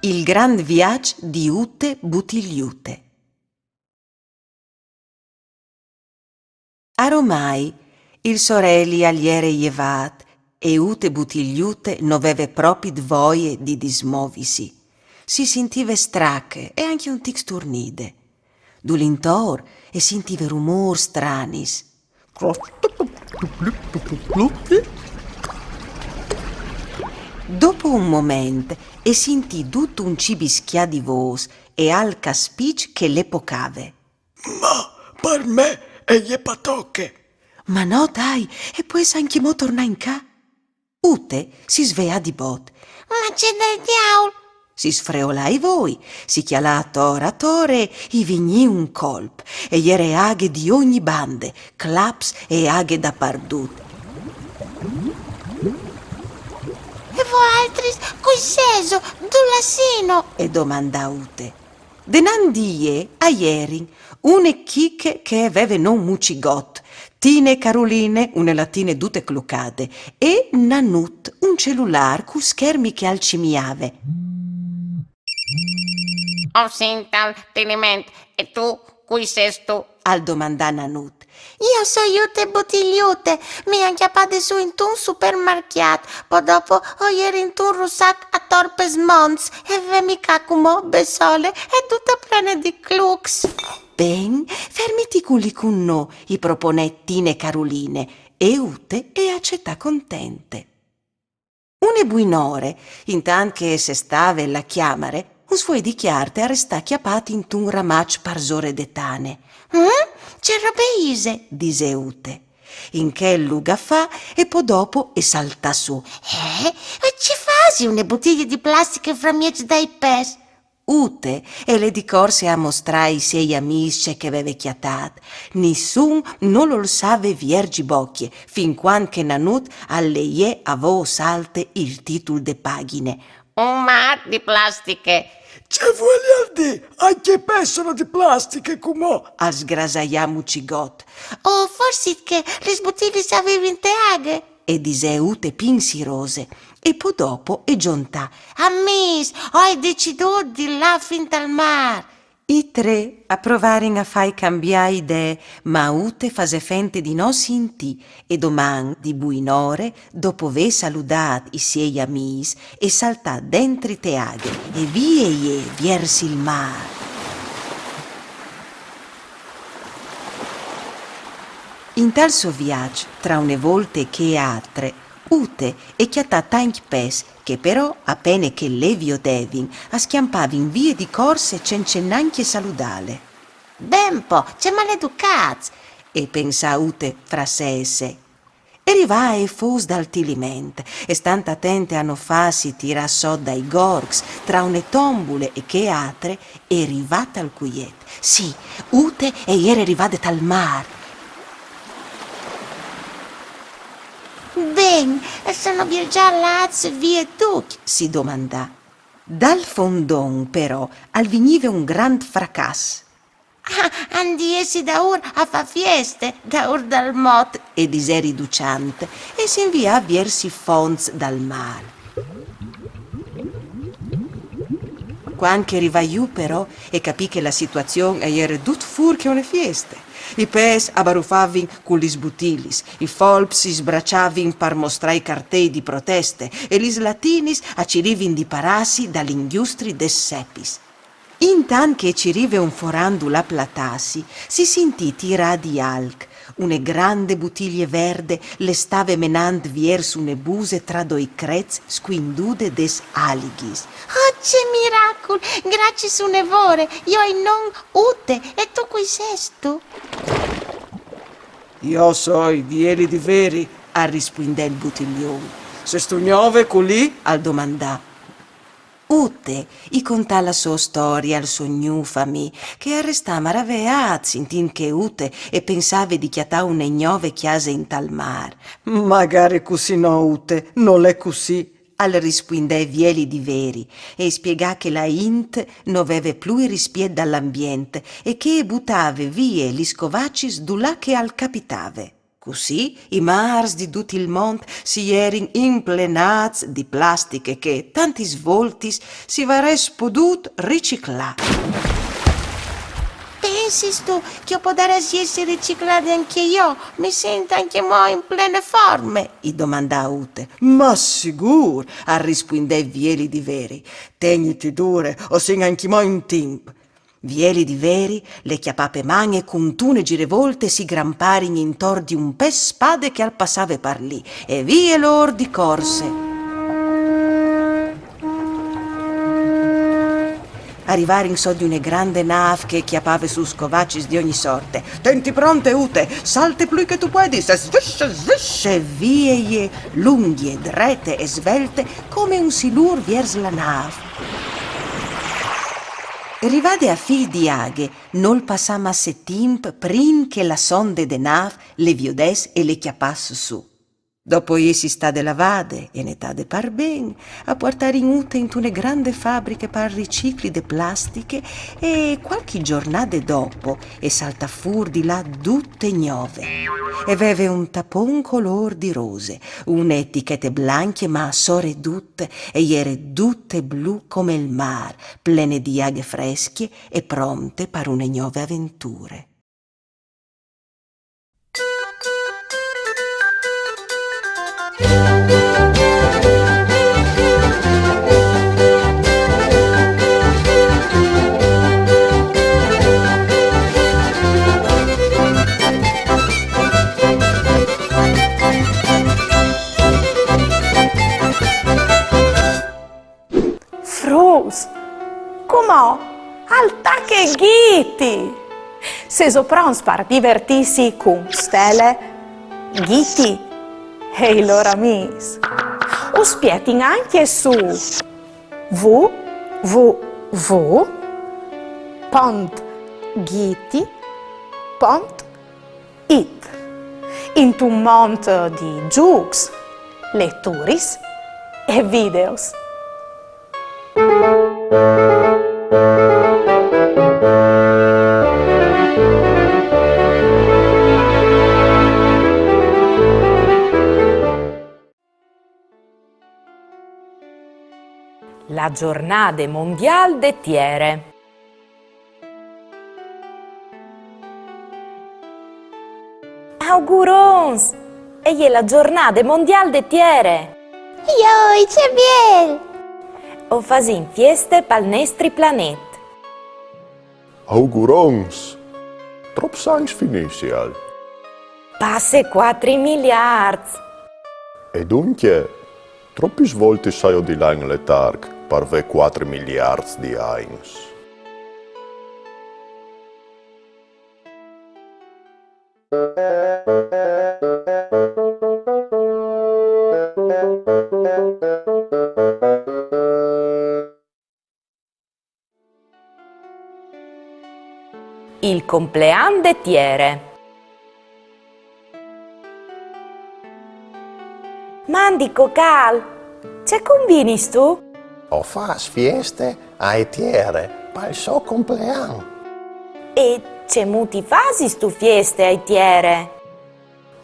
Il grand viaggio di Ute Buttigliute. Aromai il sorelli aliere jevat e Ute Buttigliute non aveva proprio voglia di dismovisi. Si sentiva strache e anche un tic sturnide. Dulintor e sentiva rumor stranis. Dopo un momento e sentì tutto un cibischia di voce e al caspic che le pocave. Ma per me è gli patocche. Ma no, dai, e poi anche mo torna in ca. Ute si svea di bot. Ma c'è del diavolo! Si sfreolai voi, si chialà a tore, i vigni un colp, e iere aghe di ogni bande, claps e aghe da pardut. E voi altri, cui seso, dulassino? E domanda Ute. Denandie, a ieri, une chicche che aveva non mucigot, Tine Caroline, une latine dute clucate, e Nanut, un cellulare cu schermi che alcimiave. Ho sento teniment, e tu, cui sei tu? Al domanda Nanut. Io so Ute Buttigliute, mi han chiappato su in un supermercato, poi dopo ho ieri in un russac a Torpes Mons e ve mi cacumo, besole, e tutta plena di clux. Ben, fermiti culi con no, i propone Tine Caroline, e Ute e accetta contente. Une buinore, intanto che se stava la chiamare, un suoi dichiarte a restà chiappati in un ramac parsore d'etane. C'è robeise, dise Ute. In che luga fa e poi dopo e salta su. E ci fasi une bottiglie di plastica fra mieci dai pes? Ute e le di corse a mostrare i sei amici che aveva chiatat. Nessun non lo save viergi bocchie, fin quando che Nanut alleie avò salte il titolo de pagine. Un mar di plastiche. C'è vogliardi, anche pessono di plastica come a sgrasaiamo cigot. O forse che le bottiglie si avevano in teaghe? E dise Ute pinsirose. E poi dopo e giunta. Amis, ho deciduto di là fin dal mar. I tre a provare a fai cambiare idee, ma Ute fase fente di non sentì e doman di buinore, dopo aver salutat i suoi amici, e saltà dentro i teaghe e vie verso il mare. In tal suo viaggio, tra une volte che altre, Ute e chiattata in pes, che però, appena che levio devin, a schiampavi in vie di corse senza neanche saludale. Ben po', c'è maleducats! E pensa Ute fra sé e sé. E rivà e fos dal tiliment, e stant attente a non farsi tira so dai gorgs, tra une tombule e che altre, e rivata al cuiet. Sì, Ute e ieri rivade tal mar. Ben, sono già Laz vie tu? si domandò. Dal fondon, però, alveniva un grand fracasso. Andiesi da ur a fa fieste, da ur dal mot, e diseri duciante, e si inviò versi fonds dal mare. Quando arriva giù, però, e capì che la situazione era tut fur che una fiesta. I pes abaruffavano con gli sbutilis, i folps si sbracciavano per mostrare i cartei di proteste e gli latinis accirivano di parassi dall'industria des sepis. Intanto che ci rive un forando la platasi, si sentì tirare di alc. Una grande bottiglia verde le stava menando verso une buse tra due crez squindude des alighis. Oh, c'è miracolo! Grazie su nevore, io e non ute, e tu qui sesto? Io soi Vieli di Veri, rispondè il bottiglione. Se stu gnove colì? Al domandà. Ute i contà la sua storia al suo new famì, che arrestà maraveat, sentin che Ute e pensava di chiatà una gnove chiase in tal mar. Magari così no, Ute, non è così. Al rispondè Vieli di Veri e spiegò che la int non aveva più il rispetto dall'ambiente e che buttava via gli scovaccis là che al capitave. Così i mars di tutto il mondo si erano implenati di plastiche che, tanti svolti, si vares podut riciclare. Pensi tu che io potrei essere riciclata anche io? Mi sento anche mo in plena forme? I domandò Ute. Ma sicuro, rispondè Vieli di Veri. Tegniti dure, o sing anche mo in tempo. Vieli di Veri, le chiapape mani con tune girevolte si gramparin intorno di un pes spade che al passave par lì, e vie lor di corse. Arrivarin so di una grande nave che chiappava su scovacci di ogni sorte. Tenti pronte, Ute, salte più che tu puoi, se svisce vie lunghe, drette e svelte come un silur vers la nave. Rivade a fil di aghe, non passam a settimp prin che la sonde de nav le viodes e le chiappasse su. Dopo si sta de lavade e ne tade par ben, a portare in Ute in una grande fabbrica per ricicli de plastiche e qualche giornata dopo e salta fur di là tutte gnove. E aveva un tapon color di rose, une etichette blanche ma sorredutte e ere tutte blu come il mar, plene di aghe fresche e pronte per une gnove avventure. Frus, com'ò? Alta che ghiti! Se soprons par divertissi con stelle, ghiti e i loro amici. O spietin anche su www.ghiti.it in un mondo di giochi, letture e videos. La giornata mondiale de tiere. Augurons! E è la giornata mondiale de tiere. Io, c'è bien! O fasin fieste pal nostri planet. Augurons! Trop sangs finicial. Passe 4 miliardi. E dunque, troppi volte saio di là in letarg per ve 4 miliardi di anys. Il compleanno de tiere. mandi cocal. C'è convinis tu? O fas fieste a etiere per il suo compleanno. E c'è muti fasis tu fieste ai tiere?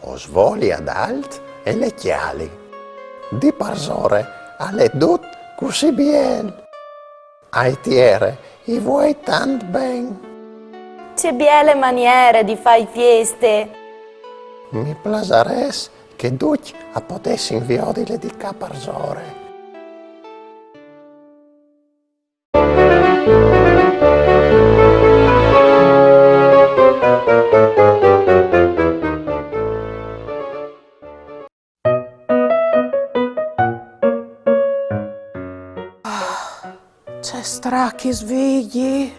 O svoli ad alt e le chiali. Di parsore alle dut così bien. A etiere i vuoi tant ben. C'è biele maniere di fai fieste. Mi plasares che duc a potessi inviodile di caparsore. C'è stracchi svegli.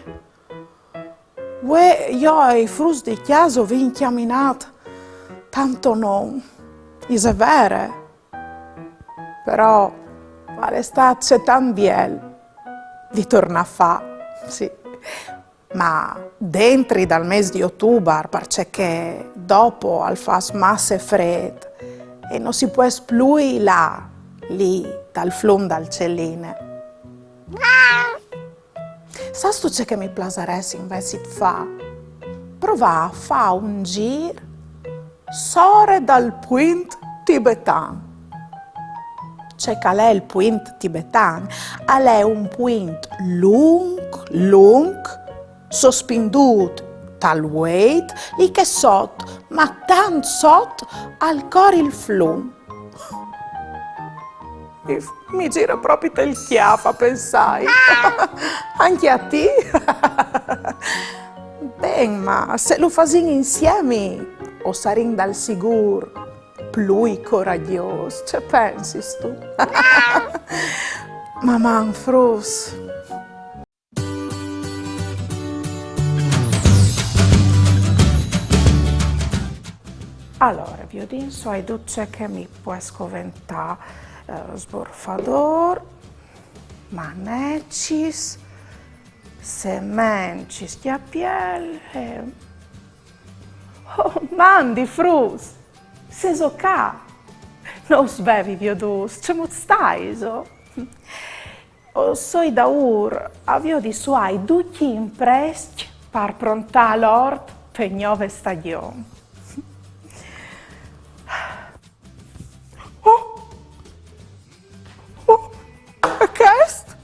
Uè, io i frus di chiaso vi inchiaminat. Tanto non. Is vere. Però, l'estate c'è tan biel. Vi torna a fa, sì. Ma dentri dal mese di ottobre, perché dopo al fas masse fred e non si può esplui là, lì, dal flum dal celline. Sai tu c'è che mi plaseresse invece di fa? Prova a fa un giro sore dal Puint Tibetan. C'è che è il Puint Tibetan, è un punt lung, sospinduto tal weight, e che sotto, ma tan sotto, al cor il flum. Mi gira proprio il chiappa, pensai. Anche a te? Ben, ma se lo fasin insieme, o sarin dal sicuro più coraggioso, ce pensi tu? Mamma frus. Allora, vi dico ai duce che mi può scoventare. Sborfador, manecis, semencis di piel e... Oh, mandi, frus, seso ca, non svevi viodus, ce mut staiso. O soi da avio di suoi duci impresti par pronta l'ort per nuove stagioni. Questo?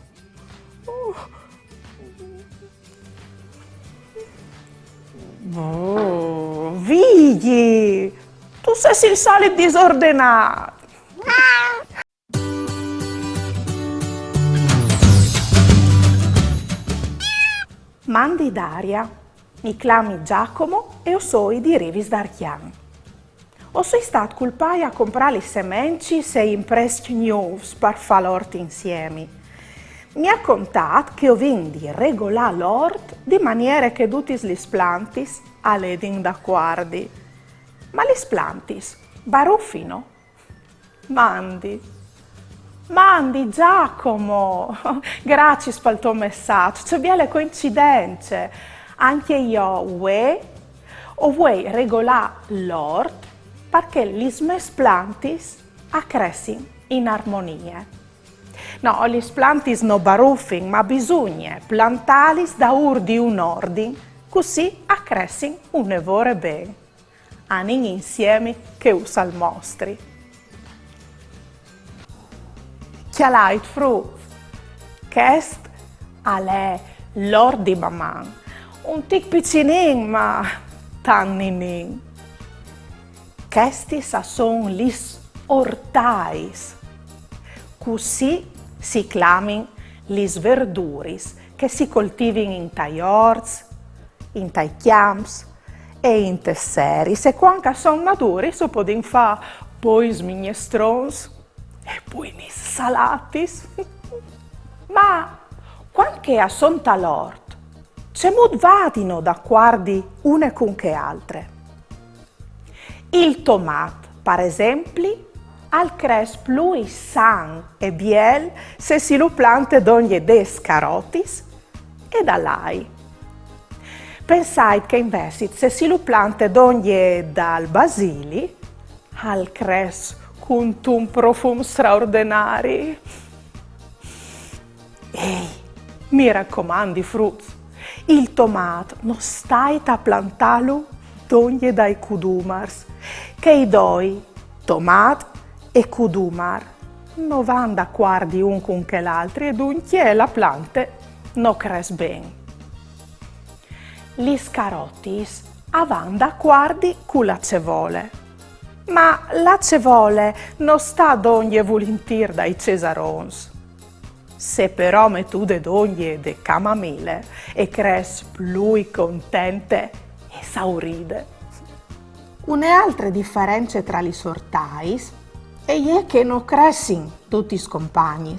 Oh, vedi, tu sei il solito disordinato. Mandi Daria, mi chiami Giacomo e io sono di Rivis d'Archian. O sei stato colpai a comprare le semenci se impresti news per fare l'ort insieme. Mi ha contato che ho vindi regolare l'ort di maniera che tutti gli plantis all'edin d'accordi. Ma gli plantis baruffino? Mandi Giacomo, grazie per il tuo messaggio, c'è belle coincidenze. Anche io vuoi regolare l'ort perché gli smes plantis accrescono in armonia. No, gli plantis no baruffin, ma bisogna plantalis da di un ordine, così accrescono un evore bene. Anin insieme che usa il mostri. Chialait frut, chest è l'ord di maman, un tic piccinin ma tanninin. Questi sono gli ortais, così si chiamano gli verduris che si coltivano in tai orts, in tai chiams e in tesseris e quando sono maturi si possono fare poi minestrons e poi salatis. Ma quando sono tal'ort, c'è mod vadino da guardi une con che altre. Il tomato, per esempio, al cres più san e biel se si lo plante d'ogni des carotis e da lai. Pensate che invece se si lo plante d'ogni dal basili, al cres con un profumo straordinario. Ehi, mi raccomandi, Fruz, il tomato non stai a plantarlo donde dai cudumars, che i doi, tomat e cudumar, non vanno d'accordo un con che l'altro e dunque la planta non cresce bene. Gli scarottis vanno d'accordo con la cevole, ma la cevole non sta donde volentir dai cesarons. Se però mettu de dogne de camamile e cres più contente e sauride. Un'altra differenza tra gli sortais è che non cressin tutti i compagni.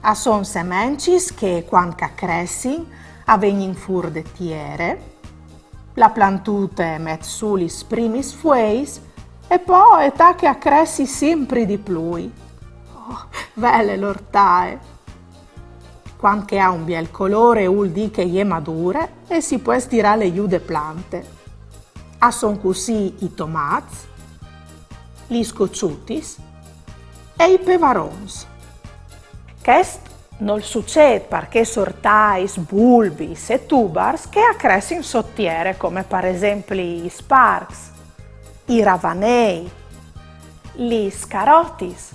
A son semencis che quando cressin avvengono fur de tiere, la plantute met su gli primis fueis e poi età che cresci sempre di più. Belle l'ortae. Quando ha un bel colore vuol dire che è madure e si può stirare giù le piante. A son così i tomati, gli scocciutis e i pevarons. Questo non succede perché sortais, bulbis e tubers che crescono in sottiere come per esempio i sparks, i ravanei, gli scarotis,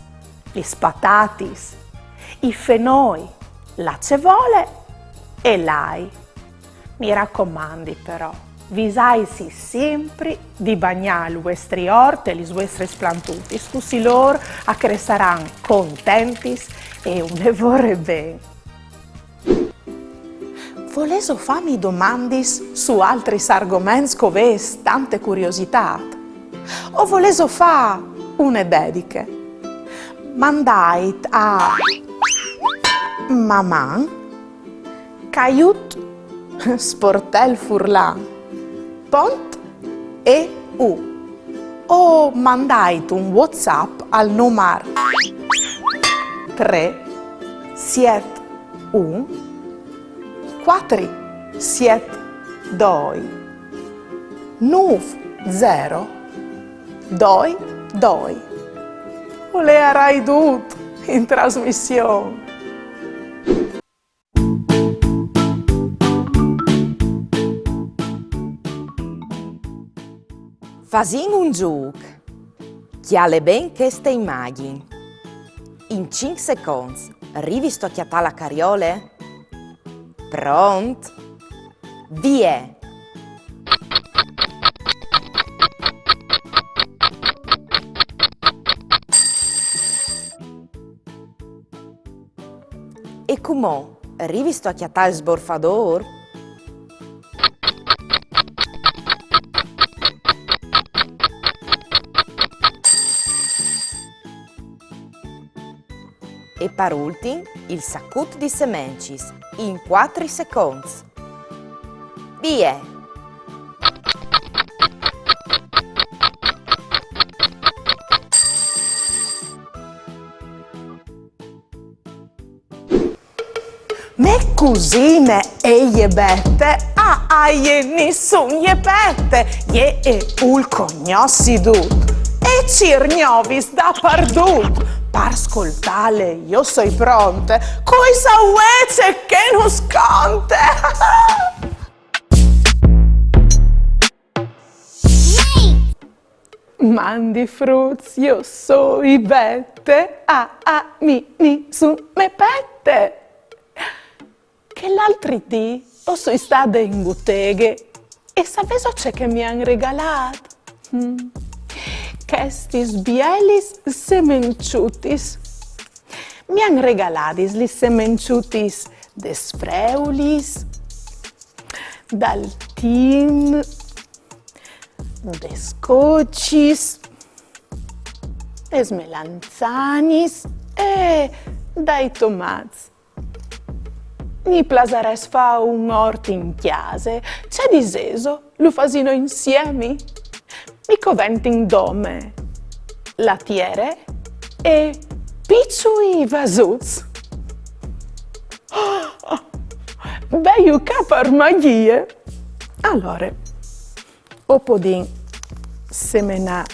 gli patatis, i fenoi, la cevole e l'ai. Mi raccomandi però, visaisi sempre di bagnare i vostri orti e i vostri plantuti, così loro cresceranno contenti e ne vorrei bene. Volevo farmi domande su altri argomenti che avete tante curiosità? O volevo fare una dediche? Mandai a mamma caiut sportel furlan pont e o mandai un WhatsApp al numero 3 7 1 4 7 2 9 0 2 2. O le arai tutto in trasmissione. Fasin un gioco. Chiale ben queste immagini. In 5 secondi, rivisto a chiattare la cariole? Pronto? Via! E come? Rivisto a chiattare il sborfador? E per ultimo, il saccut di semencis, in 4 secondi. Via! Me cusine e iebette, aie nessun iebette, ie e ul cognossi dut, e cirgnovis da pardut. Per ascoltare, io sono pronta, cosa uece che non sconte. Mandi fruz, io so i bette, mi su me pette. Che l'altri dì ho sono stata in botteghe e sapevo c'è che mi hanno regalato. Questi bielis semenciutis. Mi hanno regalato gli semenciutis de spreulis, dal team, de scoccis, de melanzanis e dai tomati. Mi plasares fa un orto in chiase, c'è di seso, lo fasino insieme. Mi coventi in dome, la tiere e piccui vasuz. Beio capar magie. Allora, o podin semena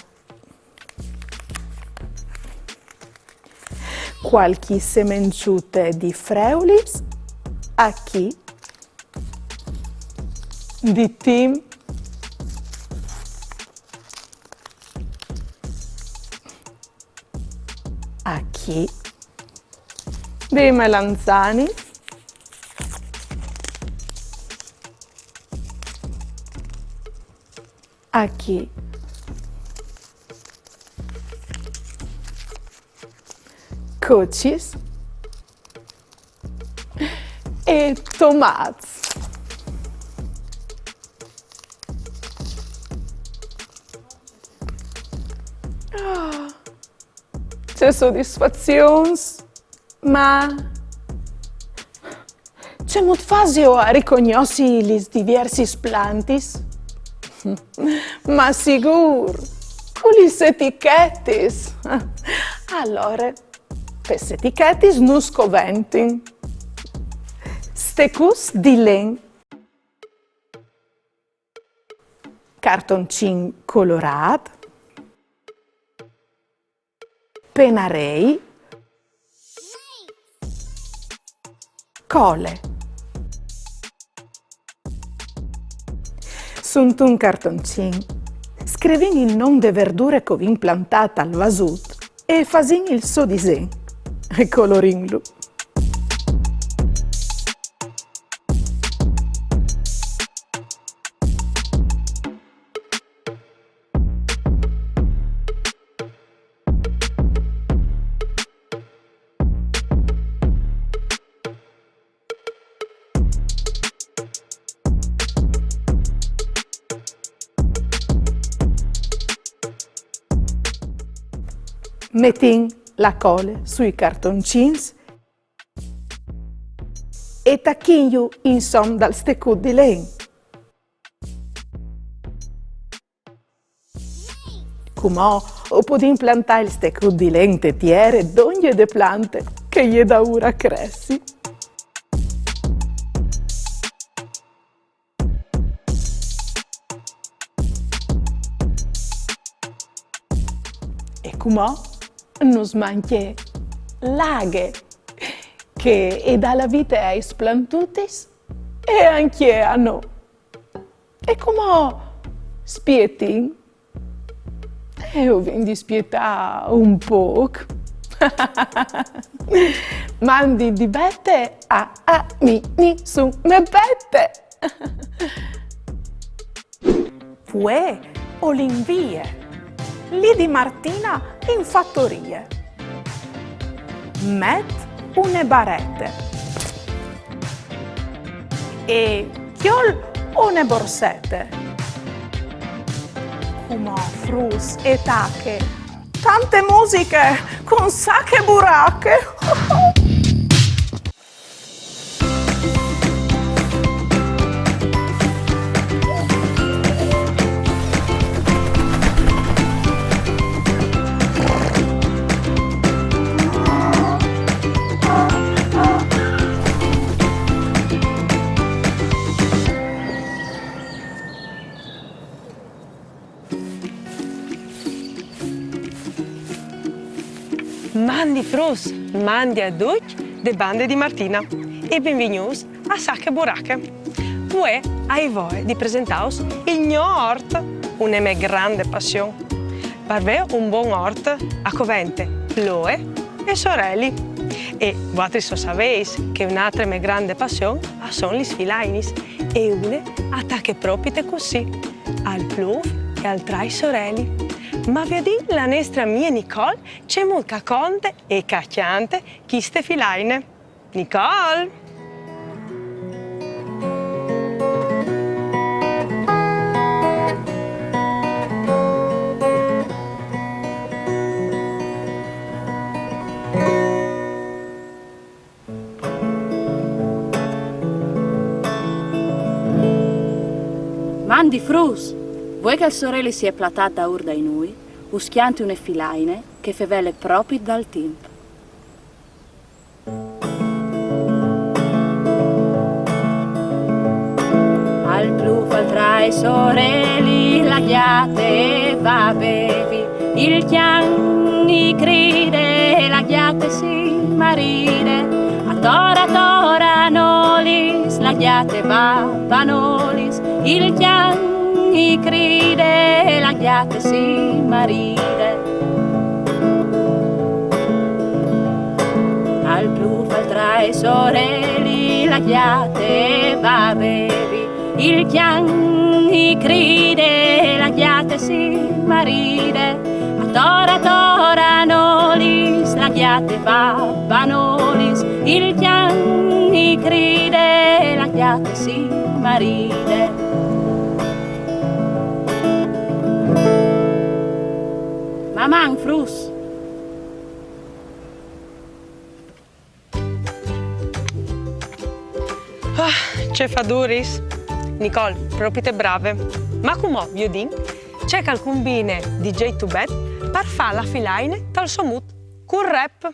qualche semenciute di freulis, a chi di tim, a chi di melanzani, a chi cocis e tomats. C'è soddisfazione, ma c'è molto facile a riconoscere i diversi plantis? Ma sicuro, con le etichette. Allora, queste etichette non scoventi. Stecus di len, cartoncin colorato, penarei, cole. Sunt un cartoncin. Scrivin il nome de verdure che vin plantata al vasut e fasin il suo disegno e colorinlo. Mettin la colle sui cartoncins e tacchin insom dal stecut di len. Come podin plantare il stecut di len tetiere d'ogni de plante che gli da ora cressi. E come non smanche laghe che è dalla vita ai splantutis e anche a no. E come spietin e ho vin dispietà un po'. Mandi di bette a mi su me bette. Pue o l'invie. Lì di Martina in fattorie. Met une barette. E chiol une borsette. Come frus e tacche. Tante musiche con sacche e buracche. Mandi frus, mandi a tutti de bande di Martina e benvenuti a Sacche Buracche. Poi ai voi di presentaos il mio ort, una mia grande passione. Parve un buon ort a covente Chloe e sorelli. E voi so sapeis che un'altra mia grande passione sono gli sfilainis e une attacche proprio così al pluf e al trai sorelli. Ma vedi, la nostra mia Nicole c'è molto conte e cacciante chi ste filaine. Nicole! Mandi frus! Vuoi che il sorelle sia platata ur dai noi, uschianti une filaine che fevele proprio dal tempo. Al pluf al tra i sorelli la ghiate va bevi, il chian i cride la ghiate sì. maride, a tora nolis, lagliate vapanolis, il chian i cride, lagliate si maride. Al blu fal tra i sorelli, lagliate va bevi, il chian i cride, lagliate si maride. A tora nolis, lagliate vapanolis, il chian i cride, lagliate si maride. Maman frus. Ce fa duris? Nicole, proprio brave. Ma come viodin? C'è qualcun bine DJ Tubet per fare la filaine dal somut col rap.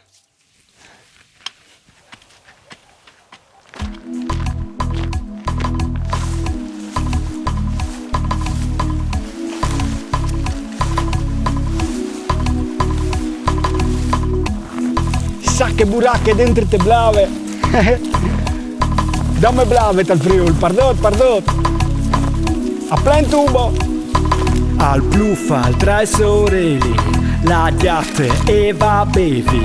Sacche buracche dentro te blave. Dammi blave tal friul, pardot. A plen tubo. Al plufal tra i sorelli, lagliate e va bevi,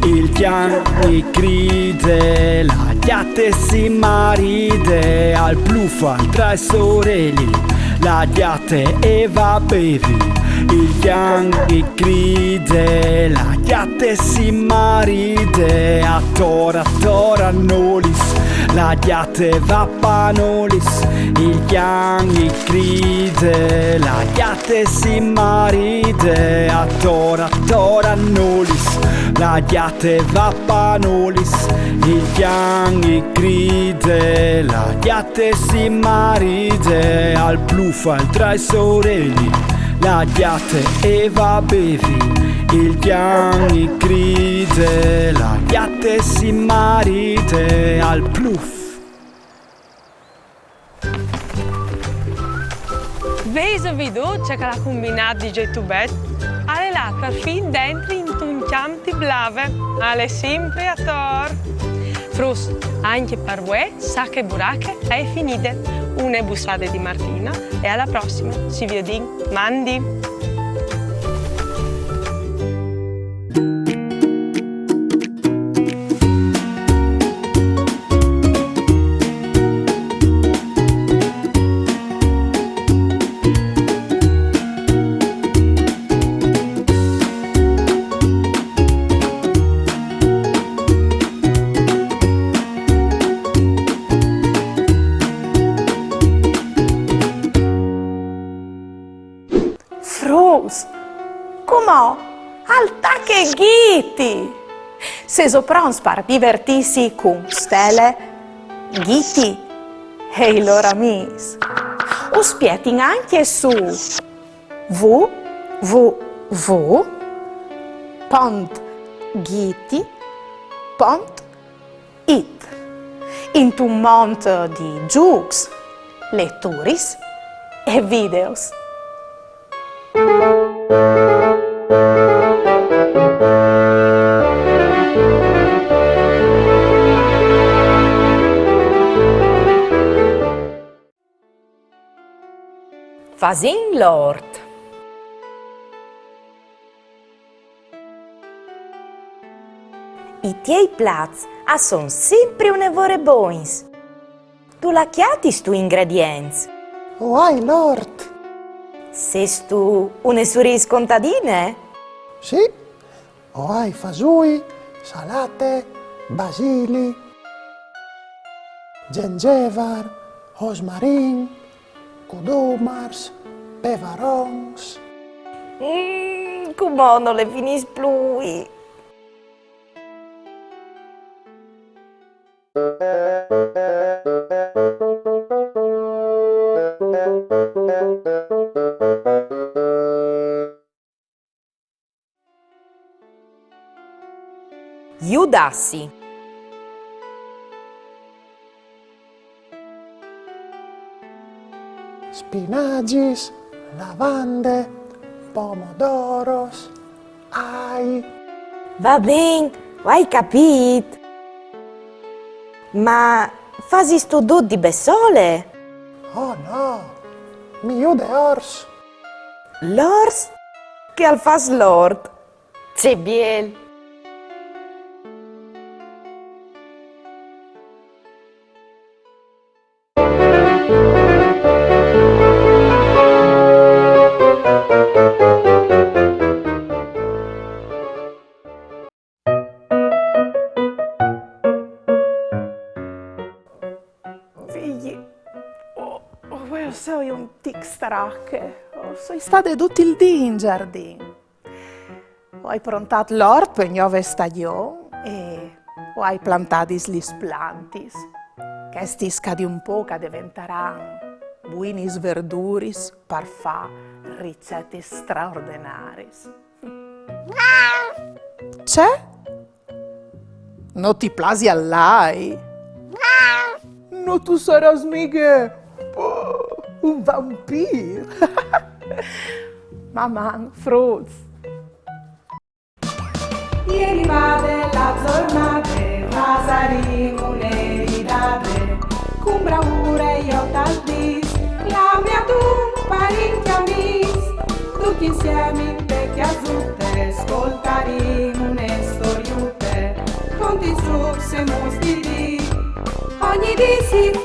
il chian i cride, lagliate si maride. Al plufal tra i sorelli, lagliate e va bevi, il chian i cride, lagliate si maride. A tora nolis, lagliate vapanolis, il chian i cride, lagliate si maride. A tora nolis, lagliate vapanolis, il chian i cride, lagliate si maride. Al plufal tra i sorelli, lagliate e va bevi, il chian i cride, lagliate si maride. Al pluf. Vese video c'è che la combinata DJ Tubet, alle là per fin dentro in un chianti blave, alle sempre a tor. Frus, anche per voi, sacche buracche è finite. Una bussate di Martina e alla prossima, si viodin, mandi! Come? Alta che ghiti! Se soprons par divertirsi con stelle, ghiti e i loro amici. O spietin anche su www.ghiti.it in un mondo di giochi, letturis e videos. Fasin Lord. I tiei plats son sempre un'evore boins. Tu la chiatis tu ingredients. Uai, Lord. Ses tu une suris contadine? Sì, uai fasui, salate, basili, gengevar, rosmarin, cudumars, pevarons. Come non le finis plui? Iudassi. Spinagis, lavande, pomodoros, ai. Va ben, Hai capito? Ma fasi sto dud di bessole? Oh no, mio de ors. L'ors? Che al fas lord? C'è biel. Figli, io sono un tic stracche. Sono state tutto il dì in giardino. Ho prontato l'ort per nuove stagioni e ho plantato gli plantis. Che stisca di un po' che diventeranno buoni verduris per fare ricette straordinarie. C'è? Non ti plasi all'ai? No, tu sarai mica un vampiro. Mamma, fruz. Ieri va della giornata, Vasarino un'eridate, con bravura io t'aldis, la mia tu parenti amis, tutti insieme in vecchia zutte, ascoltaremo une storiute, conti su se mostri, ogni di si